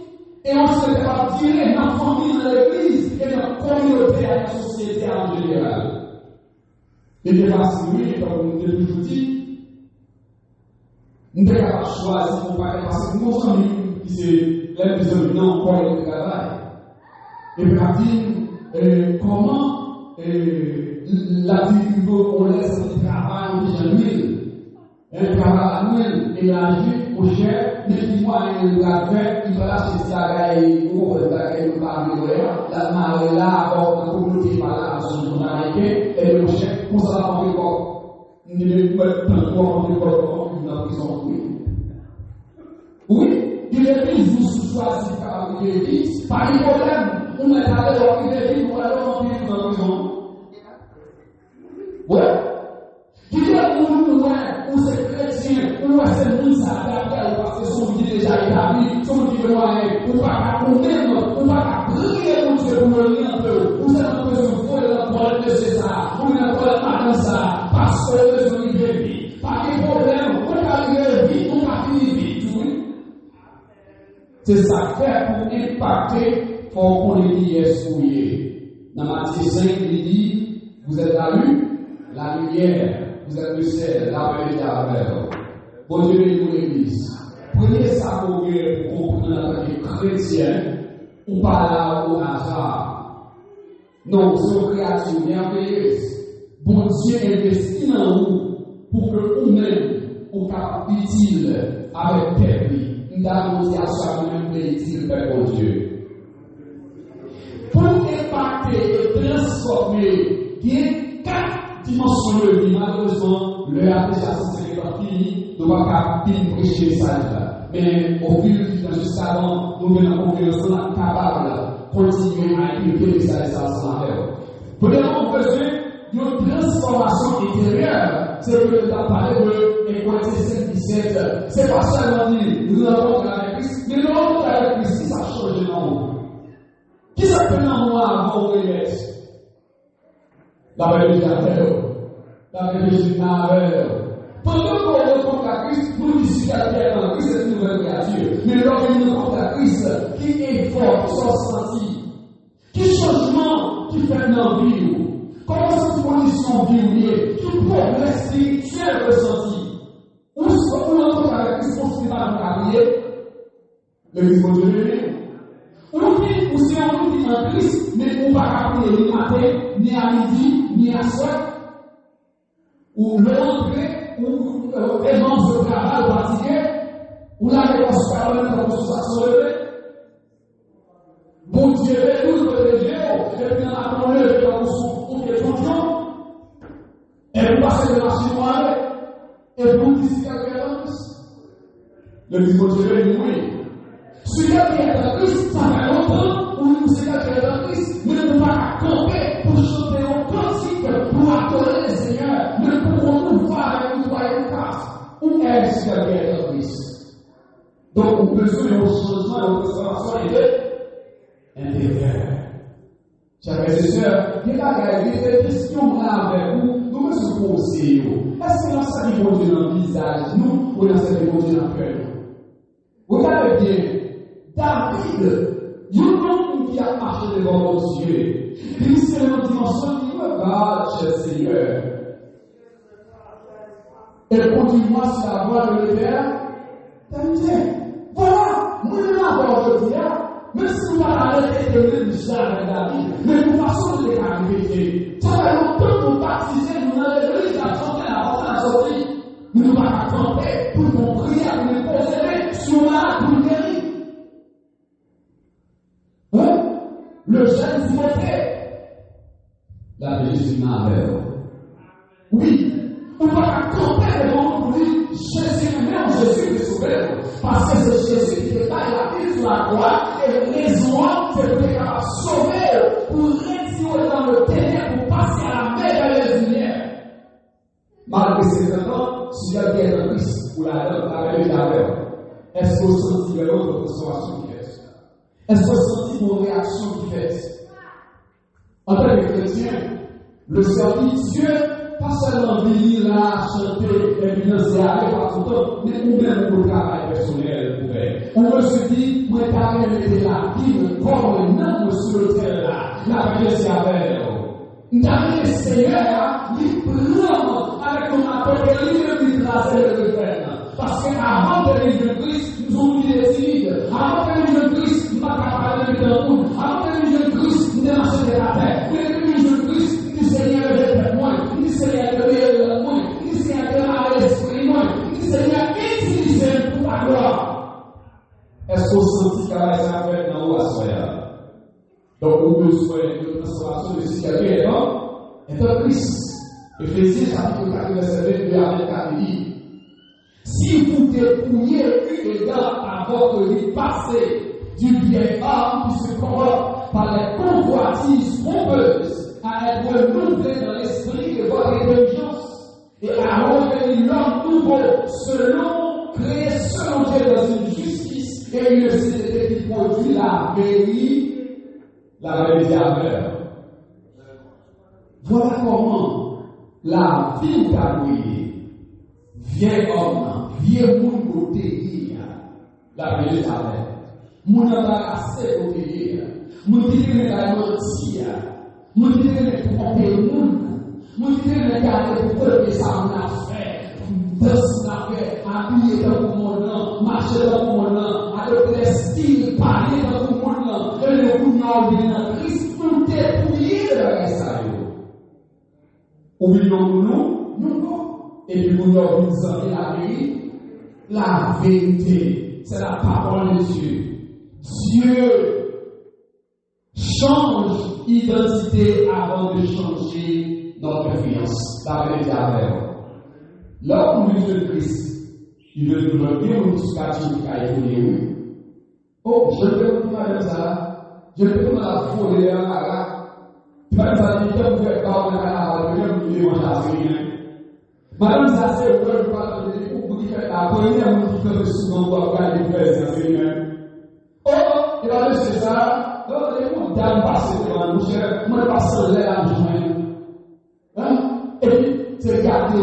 et on se fait tirer dans la famille, dans l'église, et dans la communauté, et dans la société en général. Et bien, parce que oui, comme on l'a toujours dit, nous devons pas choisir pour parler parce que nous sommes qui c'est l'aide des hommes non pour le travail. Et puis, comment la vie du beau, on laisse le travail au genuine. Un travail à nous, et la vie au cher, mais qui moi, il va faire, il va lâcher ça, il va améliorer. La marée là, la communauté par là, son américain, et le cher, pour ça, on fait quoi? Nous devons mettre un point de dans prison. Oui, il est dit, vous choisissez par l'église, pas de problème. On est allé dans l'église, on est allé dans la prison. Ouais. Il y a où c'est chrétien, où c'est nous s'adapter, parce que son vie déjà établi, son vie de moyen, ou pas qu'on aime, ou pas qu'à prier mon Dieu pour le lire un peu, ou c'est un peu sur fou, le problème de César, ou le problème de ça, parce que les gens y vivent. Pas de problème, on va arriver vite, on va finir vite, oui. C'est ça fait pour impacter, il faut qu'on les dise souillé. Dans Matthieu 5, il dit, vous êtes la lumière, vous êtes le ciel, la vérité à la bon Dieu, bénisse l'église. Prenez ça pour comprendre en tant que chrétien, ou pas là au hasard. Non, c'est une créature merveilleuse. Bon Dieu investit dans vous pour que vous-même, vous capable utile avec peuple, nous avons dit à chaque même utile vers mon Dieu. Pour impacter et transformer, il y a 4 dimensions de vie. Malheureusement, le a déjà fini, nous ne pouvons pas prêcher ça. Mais au fil du temps, jusqu'à avant, nous venons à confiance, capable de continuer à éduquer les salles ensemble. Premièrement, on faisait une transformation intérieure. C'est que nous avons parlé de Corinthiens 5:17. C'est pas seulement dire, nous avons avec Christ, mais nous avons avec Christ, ça change de nom. Qui s'appelle en moi avant le reste? La vérité de la vérité de pendant qu'on rencontre à Christ, nous disons qu'à Pierre en Christ, c'est une nouvelle créature. Mais lorsque nous rencontrons à Christ, qui est fort, qui s'en sentit, qui changement qui fait dans la vie, comment cette condition de vie, qui progresse spirituel ressenti, où on rencontre avec Christ, on se fait pas carrière, le Christ de Dieu. Ou c'est un qui est en Christ, mais on ne va pas appeler ni matin, ni à midi, ni à soir, ou l'entrée, ou les gens se travaillent fatigués, ou la réponse parole dans la consultation levée. Bon Dieu, nous le Dieu, et puis on a parlé de la consultation de fonction, et vous passez de la chinoise, et vous discutez avec la le Dieu dit oui. Celui qui est dans Christ, ça fait longtemps, ou celui qui est dans Christ, ne peut pas camper pour chanter un cantique, pour adorer le Seigneur, ne pourrons nous voir avec une voyage face. Où est-ce qu'il y a dans Christ? Donc, on peut jouer au changement, au transformation intérieure. Chers frères et sœurs, il y a des questions là avec vous, nous pouvons se poser. Est-ce que nous savons bon Dieu dans le visage, nous, ou nous savons bon Dieu dans le cœur? Regardez bien. David, il y a un homme qui a marché devant nos yeux. Il c'est une dimension qui regarde, cher Seigneur. Et continue-moi sur la voie de l'Éternel. Voilà, nous l'avons dit, même si nous n'avons pas été déjà avec David, mais nous façon de les arriver. Ça fait longtemps que nous baptisons, nous avons l'église, la chanter, la sortie. Nous ne pouvons pas camper pour nous prier, pour nous poser sur la le jeune Timothée. La Jésus n'a pas. Oui, on va camper devant pour lui, Jésus, même Jésus est sauvé. Parce que c'est Jésus qui est là, il a mis sur la croix, et raison, c'est pour être capable de sauver, pour retirer dans le ténèbre, pour passer à la merveilleuse lumière. Malgré ces événements, si vous avez un Christ pour la vérité, est-ce que vous sentez votre transformation qui fait? Est-ce que vous sentez vos réactions qui fait? En tant que chrétien, le service Dieu, pas seulement venir là, chanter, et venir se aller par tout le temps, mais nous-mêmes pour le travail personnel. On veut se dire, moi, t'as même été là, qui me corps, non, sur le terrain, la vie, c'est avec nous. Nous avons le Seigneur, il prend avec mon appel, il me tracer le terrain. Parce qu'avant de venir de Christ, nous avons eu des timides. Avant de venir de Christ, nous n'avons pas parlé de l'amour. Avant de venir de Christ, nous avons marché de la terre. Mais de venir de Christ, nous Seigneur est moi. Nous Seigneur est moi. Nous Seigneur est l'esprit moi. Nous Seigneur utilisé pour ta gloire. Est-ce qu'on sentit qu'elle a fait dans l'eau à soi? Donc, on peut souhaiter une transformation de ce qui est un Christ. Éphésiens chapitre 4, verset 22 à 24 dit. Si vous dépouillez une dents à votre vie passée du vieil homme qui se corrompt par les convoitises trompeuses à être renouvelé dans l'esprit de votre intelligence et à revenir l'homme nouveau créé selon Dieu dans une justice et une société qui produit la vérité aveugle. Voilà comment la vie qu'a brillé. Vieux homme, vieux monde côté, la vérité avec. Mon embarrassé côté, mon dit que les mentir, mon dit que les tromper monde, mon dit que les garder pour que ça on a fait, danser on a fait, habiller dans mon nom, marcher dans mon nom, adopter les styles, parler dans mon nom, et le couillon vient dans Christ, tout dépouiller de ça. Oublions-nous, nous. Et puis vous leur dites la vérité, c'est la parole de Dieu. Dieu change identité avant de changer notre confiance. La vérité avec nous. Là où nous de Christ, il veut nous donner une éducation qui a évolué. Oh, je ne peux pas faire ça. Je ne peux pas la voler là. Tu vas nous dire que vous faites pas de la vous devez manger. Madame, ça c'est le word pas de pour qui fait la première qui fait souvent pour regarder les frères enseignants. Oh, il va dire c'est ça. Donc les mots dame passer devant nous, cher, moi pas seul là la journée. Hein? Et puis c'est regarder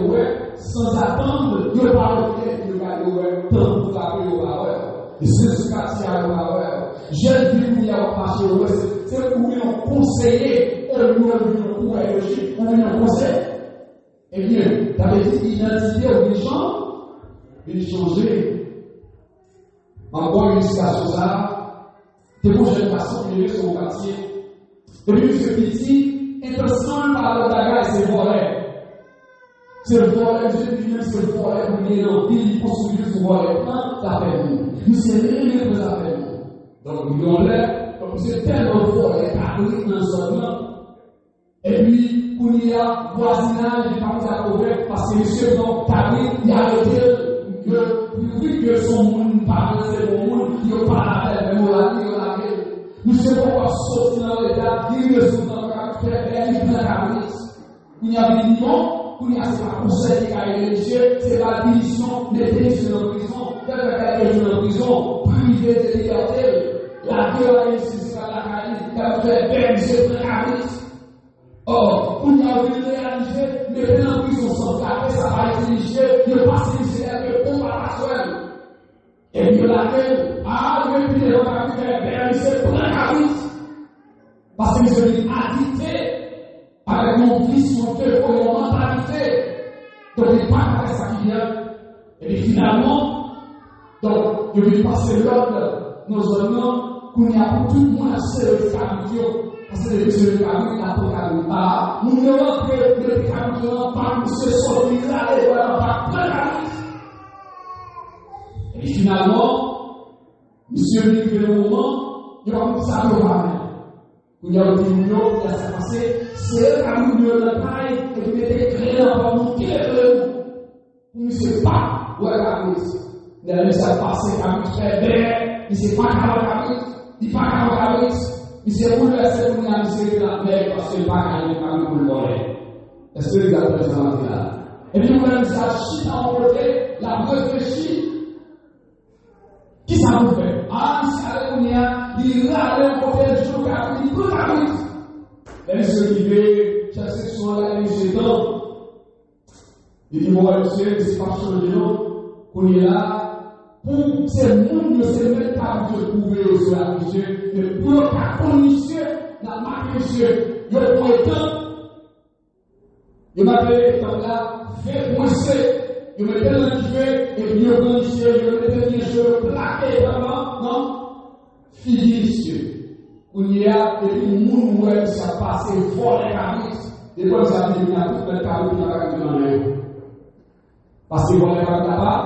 ouais, sans attendre, il va regarder ouais, tant pour frapper au power. Et c'est ce quartier à power. Jeune vie où il y a marché ouais, c'est où ils ont conseillé, au lieu de nous logique, on vient conseil. Eh bien, t'avais dit l'identité obligeante, il changer. En bonne illustration, ça, t'es bon, j'ai une façon de vivre sur mon quartier. Et puis, ce petit, intention par le bagage, c'est volet. C'est le volet, je dis même, c'est le volet, vous venez dans il construit ce volet. Non, ça fait nous. Nous, c'est rien que ça fait nous. Donc, nous l'enlève, donc, c'est tellement volet, catholique dans ce moment. Et puis, il y a voisinage, il va nous approuver parce que monsieur, donc, il a arrêté, vu que son monde parle, c'est bon monde, il n'a pas la tête, mais on l'a dit, monsieur, pourquoi sortir dans l'état, il reste dans le caractère, il prend la cabine. Il y a des limons, il y a ce conseil qui a été religieux, c'est la démission, les démissions en prison, faire en prison, privé de liberté, la violence, c'est la cabine, la faire, c'est la cabine. Or, pour nous réaliser, les gens qui sont sans café, ça va être léger, ne pas se laisser avec comparaison. Et puis laquelle, et puis les gens qui faire c'est plein de parce que je suis addicté avec mon fils, mon cœur, mon mentalité. Donc, il part avec ça qui vient. Et puis finalement, donc, je vais passer l'ordre, nos hommes, qu'on y a pour tout le monde, c'est le esclavio. Parce que le Dieu de Camus n'a pas Camus. Ah, nous ne voulons que le Camus ne pas nous se sortir là et voilà, pas plein Camus. Et finalement, monsieur dit que le moment, il va nous savoir. Il y a un petit boulot qui a passé, c'est eux qui ont mis le taille et qui mettaient créé dans le monde qui est le pour ne sait pas où est la crise. Il a laissé passer à très bien, il ne sait pas comment la crise, il ne sait pas comment la crise, il s'est bouleversé pour la misère de la mer parce qu'il n'a pas gagné pour le voler. Est-ce que vous avez présent là? Et puis, vous avez ça chie dans le côté, la réfléchie. Qui ça vous fait? Ah, si Alléluia, il a allé au côté du jour, il peut la crise. Et ceux qui veulent chercher sur la mise de temps, il dit, moi, monsieur, c'est pas changé, non? Qu'on est là, pour ces mondes, c'est même pas de trouver sur la monsieur, mais pour qu'à monsieur, la marque monsieur, il y a un temps. Il m'appelle comme là, fait coincer, il me donne un kiffé, et puis il me donne ici, il me donne bien sûr, plaqué vraiment, non? Fini ici. On y a, et puis le monde où elle s'est passé fort les cabrites, et puis ça dit, il y a tout le cabrit qui va rester dans l'air. Parce que les cabrit là-bas,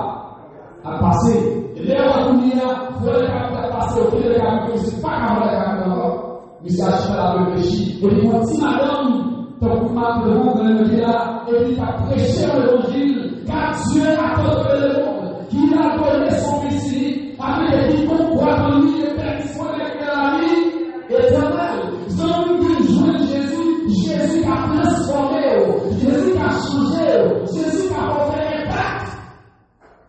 a passé. Et là, on y a, les cabrit a passé, au pied des cabrit, je ne sais pas comment les cabrit encore, mais ça, je vais la réfléchir. Et puis, moi, si madame, donc, Marc le monde de là, et il a prêché l'évangile, car Dieu a donné le monde, qu'il a donné son Messie, avec qui on croit en lui et perdition avec la vie éternelle. Ils ont vu jouer Jésus, Jésus a transformé, Jésus a changé, Jésus a porté impact.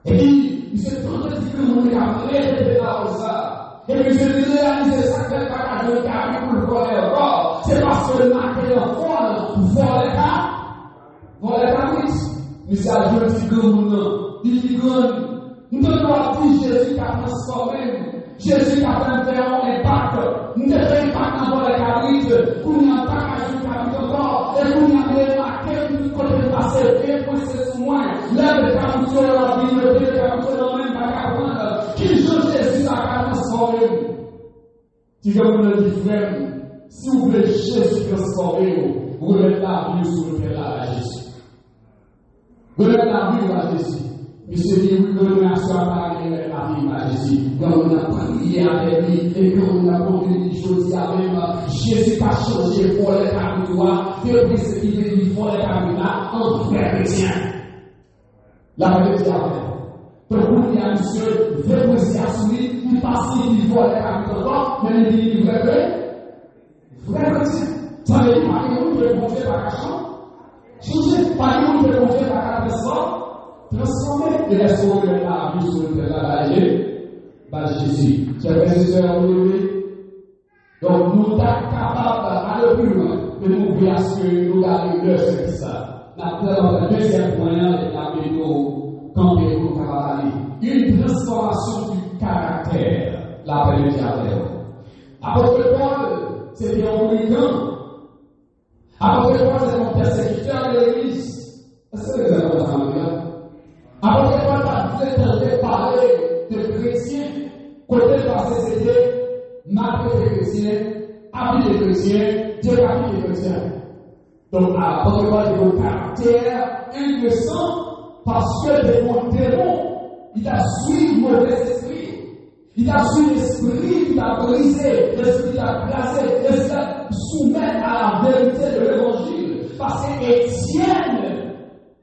Et puis, il s'est tenté de dire que le monde a répété là ça. Et puis, je dis, réaliser ça, que le bagage de carré pour le voler encore. C'est parce que le marqué en fond, pour voir les cas, mais c'est à Dieu qui gagne, il gagne. Nous devons dire Jésus qui a transformé, Jésus qui a fait un impact. Nous devons impact dans les carrières, pour nous impact à un carré encore, et pour nous remarquer tout côté passé, et pour ce soin, là, le carré sur la vie, le carré dans le même bagage, qui change Jésus à transformer. Si comme le dit frère, si vous voulez Jésus transformer, vous remettez la vie sur le terrain à Jésus. Vous remettez la vie à Jésus. Mais c'est dit, oui, que nous sommes pas la vie à Jésus. Quand on a prié avec lui, et quand on a compris des choses avec Jésus a changé pour les cabritouas, depuis ce qui veut dire pour les cabritouas, en vrai chrétien. La vérité avec. Donc, vous dites à monsieur, veut poser à soumis, il passe, il voit les cabritouas, mais il dit, vrai chrétien. Ça veut dire, par exemple, le bon Dieu par cachant. Changer, par exemple, le bon Dieu par transformer et restaurer la vie sur le terrain de Jésus. Chers frères et sœurs, donc nous sommes capables d'aller plus loin, de nous voir ce que nous avons l'heure sur ça. Le deuxième point est la méthode camper pour travailler. Une transformation du caractère, la paix Apôtre Paul, c'était un brigand. Apôtre Paul, c'est un persécuteur de l'Église. Est-ce que vous avez entendu ça? Apôtre Paul a tenté de parler de chrétiens. Côté passé, c'était marqué des chrétiens, habit des chrétiens, thérapie des chrétiens. Donc, apôtre Paul est un caractère indécent parce que des démons, il a suivi le mauvais esprit. Il a suivi l'esprit, il a brisé, l'esprit a glacé, l'esprit a soumis à la vérité de l'évangile. Parce qu'Étienne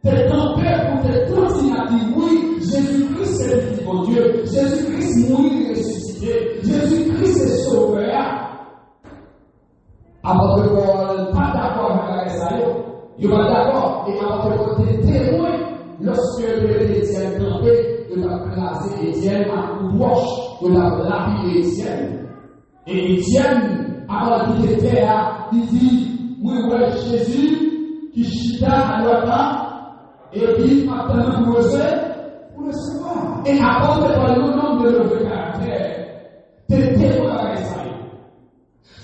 t'es tombé pour te continuer à dire oui, Jésus-Christ c'est le Fils de Dieu, Jésus-Christ mourit et ressuscité, Jésus-Christ est sauveur. Apôtre Paul, pas d'accord avec ça, il n'est pas d'accord. Et apôtre Paul était témoin lorsque Étienne tombé. De la classe Étienne à coup de roche, de la lapide Étienne. Et Étienne, avant qu'il était là, il dit, oui, ouais, Jésus, qui chita à l'autre, et puis, maintenant, vous le savoir. Et apporte par le nom de notre caractère, t'es témoin avec ça.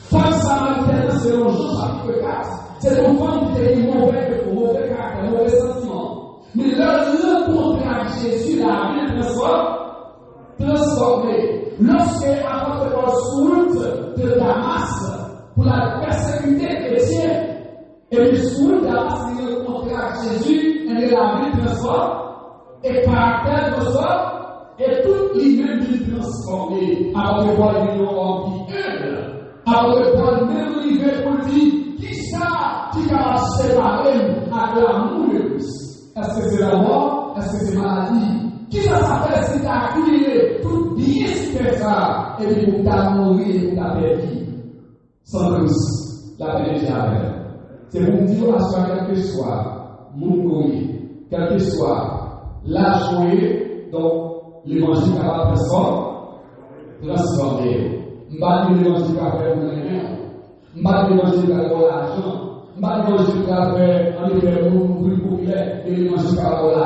Femme samaritaine, selon Jean chapitre 4, c'est une femme qui était mauvais caractère, mauvais sentiment. Mais le rencontre avec Jésus l'a bien transformé. Lorsque apôtre Paul route de Damas pour la persécuter chrétienne, et le sourd de Damas il rencontre avec Jésus, et l'a bien transformé, et caractère transformé, et toute l'idée bien transformée. Apôtre Paul dit en qui humble, Après, Paul même arrivé pour dire, qui ça qui va séparer avec l'amour de Christ? Est-ce que c'est la mort? Est-ce que c'est maladie? Qui ça s'appelle si tu as accumulé tout bien super ça et puis pour t'as mourir et pour t'as perdu? Sans Christ, la paix est avec. C'est pour me dire à soi, quel que soit mon courrier, quel que soit l'âge joué, donc l'évangile capable de transformer. M'bat l'évangile capable de faire m'bat l'évangile capable de l'argent, m'bat l'évangile capable de faire un populaire, et l'évangile capable de la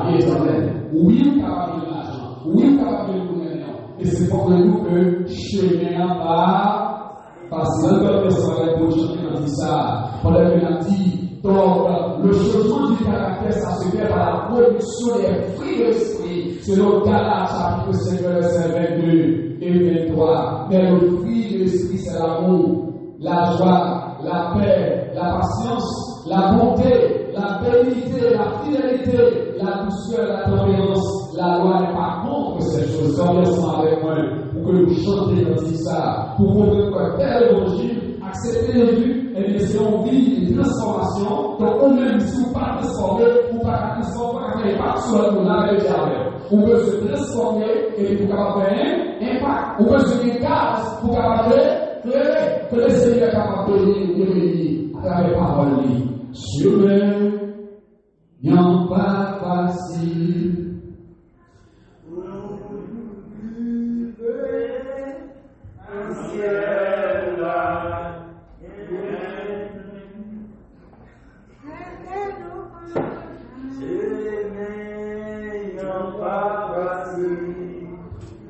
vie éternelle. Oui, capable de l'argent, oui, capable de l'argent. Et c'est pour nous que chemin va passer dans le personnel pour changer dans ça. Pendant qu'il a dit, donc, le changement du caractère, ça se fait par la production des fruits de l'esprit. Selon Galates, chapitre 5, verset 22 et 23. Mais le fruit de l'esprit, c'est l'amour, la joie, la paix, la patience, la bonté, la bénité, la fidélité, la douceur, la tolérance. La loi n'est pas contre ces choses. Soyez ensemble avec moi pour que nous chantions dans ça, pour comprendre que tel évangile, accepter les vues, et bien c'est en vie une transformation. Donc, on même si vous ne pas transformer, vous ne pas transformer, pas sur le monde, on peut se transformer et pour capable faire un impact. On peut se faire gaz pour capable éclairer, que le Seigneur est capable de bénir à travers la parole. Chemin, non pas facile.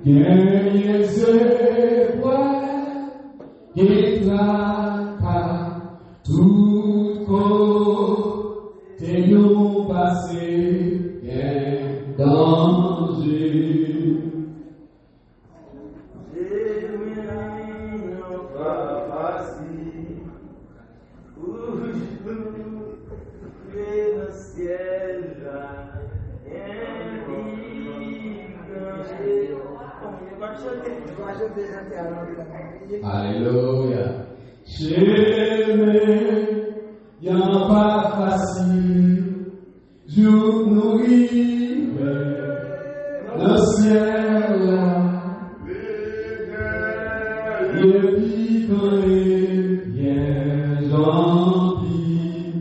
Gagner ses poids et tracas, tout côté nous passer, danger. Alléluia. Chemin, y'en pas facile. Jour nourri, le ciel, les piquants, bien gentil.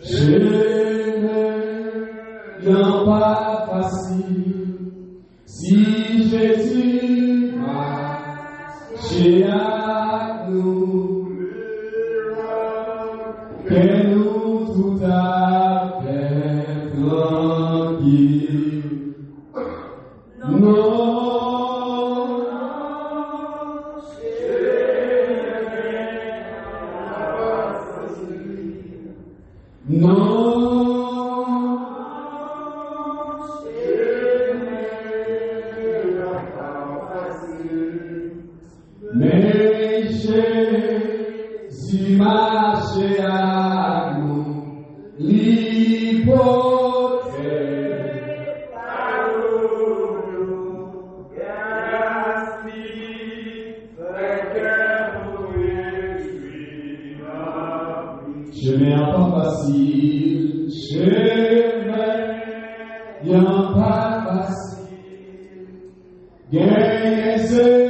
Chemin, y'en pas facile. Si Jésus marchait à nous, que nous tout à fait tranquilles. Non, mais Jésus marchait à nous, l'hypothèse par nous, chemin pas facile, chemin pas facile, gagner ses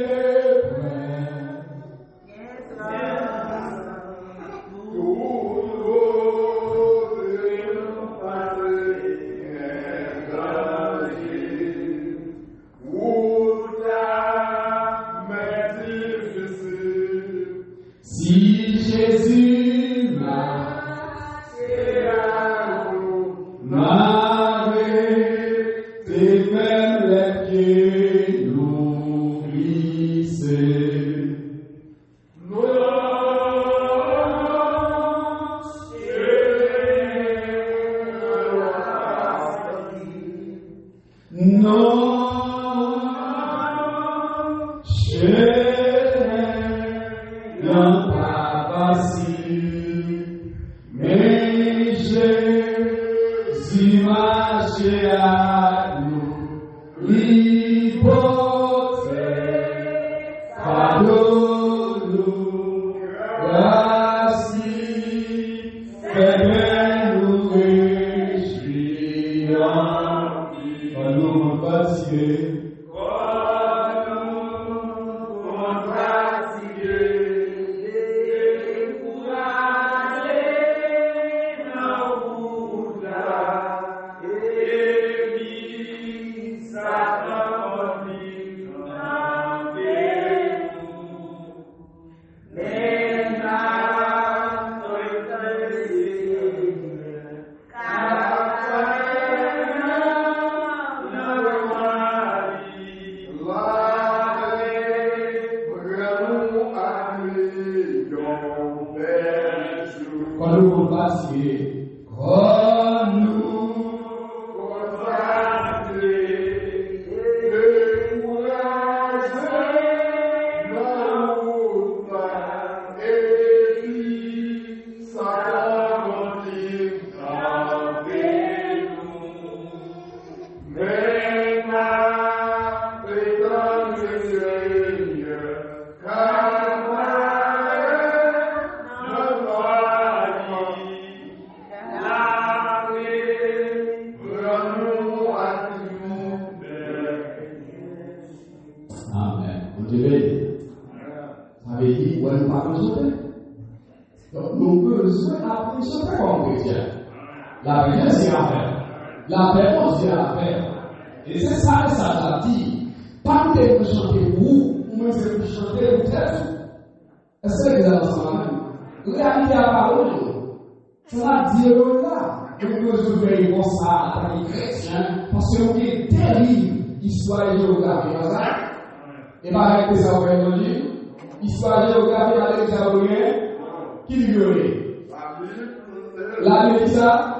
Quand nous sommes fatigués, quand nous la prière, c'est à faire. La paix, c'est à faire. Et c'est ça que ça t'a dit. Pas que vous chantez vous, ou même que vous chantez vous êtes. Est-ce que vous avez ensemble? Regardez la parole. Ça va dire là. Que vous devez comme ça à les chrétiens. Parce que vous êtes terrible. Histoire et géographie. Et pas avec les avoués dans le livre. Histoire et géographie avec les avoués. Qui violait? La Bible dit ça.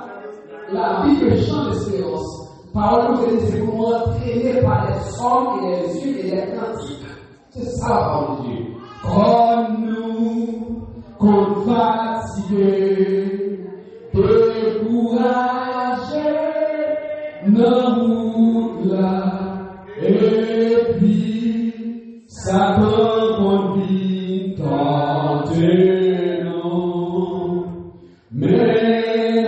La Bible chante l'espérance. Parole de Dieu, c'est pour entraîner par les sons et les yeux et les cantiques. C'est ça la parole de Dieu. Quand nous, qu'on fatigués, découragés, nous là, et puis, Satan conduit tenter nous. Mais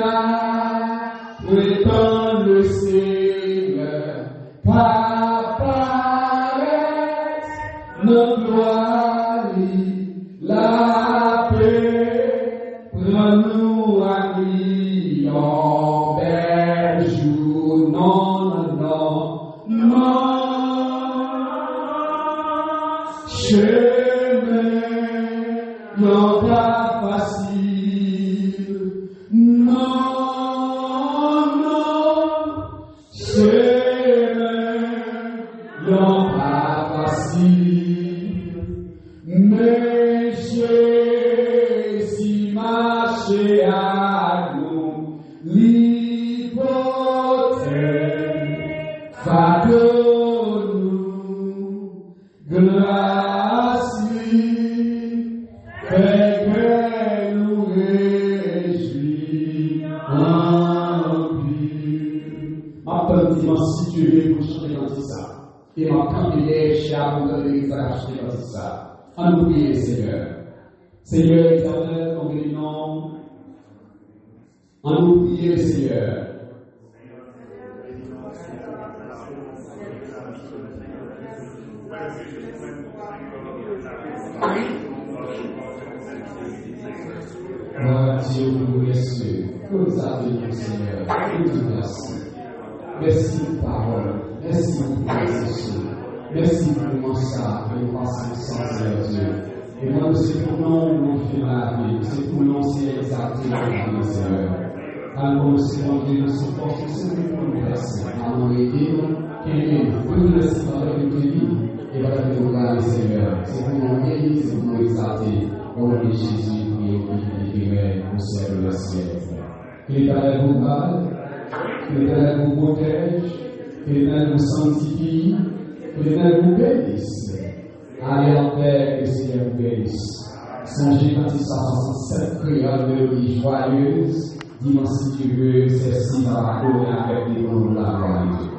prétend le Seigneur, qu'apparaît notre gloire, la paix, prends-nous à lui en bel jour, non, chemin, non pas facile, mais Jésus marchait à nous, l'hypothèque, pardonne-nous, grâce lui, fait que nous réjouis en lui. Maintenant, dis-moi si tu veux pour chanter dans ça. Et ma campière, cher, vous allez chanter dans ça. En nous prier, Seigneur. Seigneur éternel, en bénissant, en nous prier, Seigneur. Dieu, nous remercions. Nous avons, Seigneur. Nous vous merci. Merci pour parole. Merci pour précision. Merci pour ça, que nous passons sans Dieu. Et moi, c'est pour nous, nous faisons la vie. C'est pour nous, c'est exalté la vie, Seigneur. Alors, c'est mon Dieu, nous sommes forts, c'est pour nous verser. Alors, les livres, qui est pour nous laisser parler de vie, et va nous regarder, Seigneur. C'est pour nous bénir, c'est pour nous exalter. Au nom de Jésus, et au ciel de la ciel. Que l'Éternel vous garde, que l'Éternel vous protège, que l'Éternel vous sanctifie, que l'Éternel vous bénisse. Allez en paix, que le Seigneur vous bénisse. Songez quand il s'en 67 prières de vie joyeuse. Dis-moi si tu veux, celle-ci va donner avec des noms de la gloire.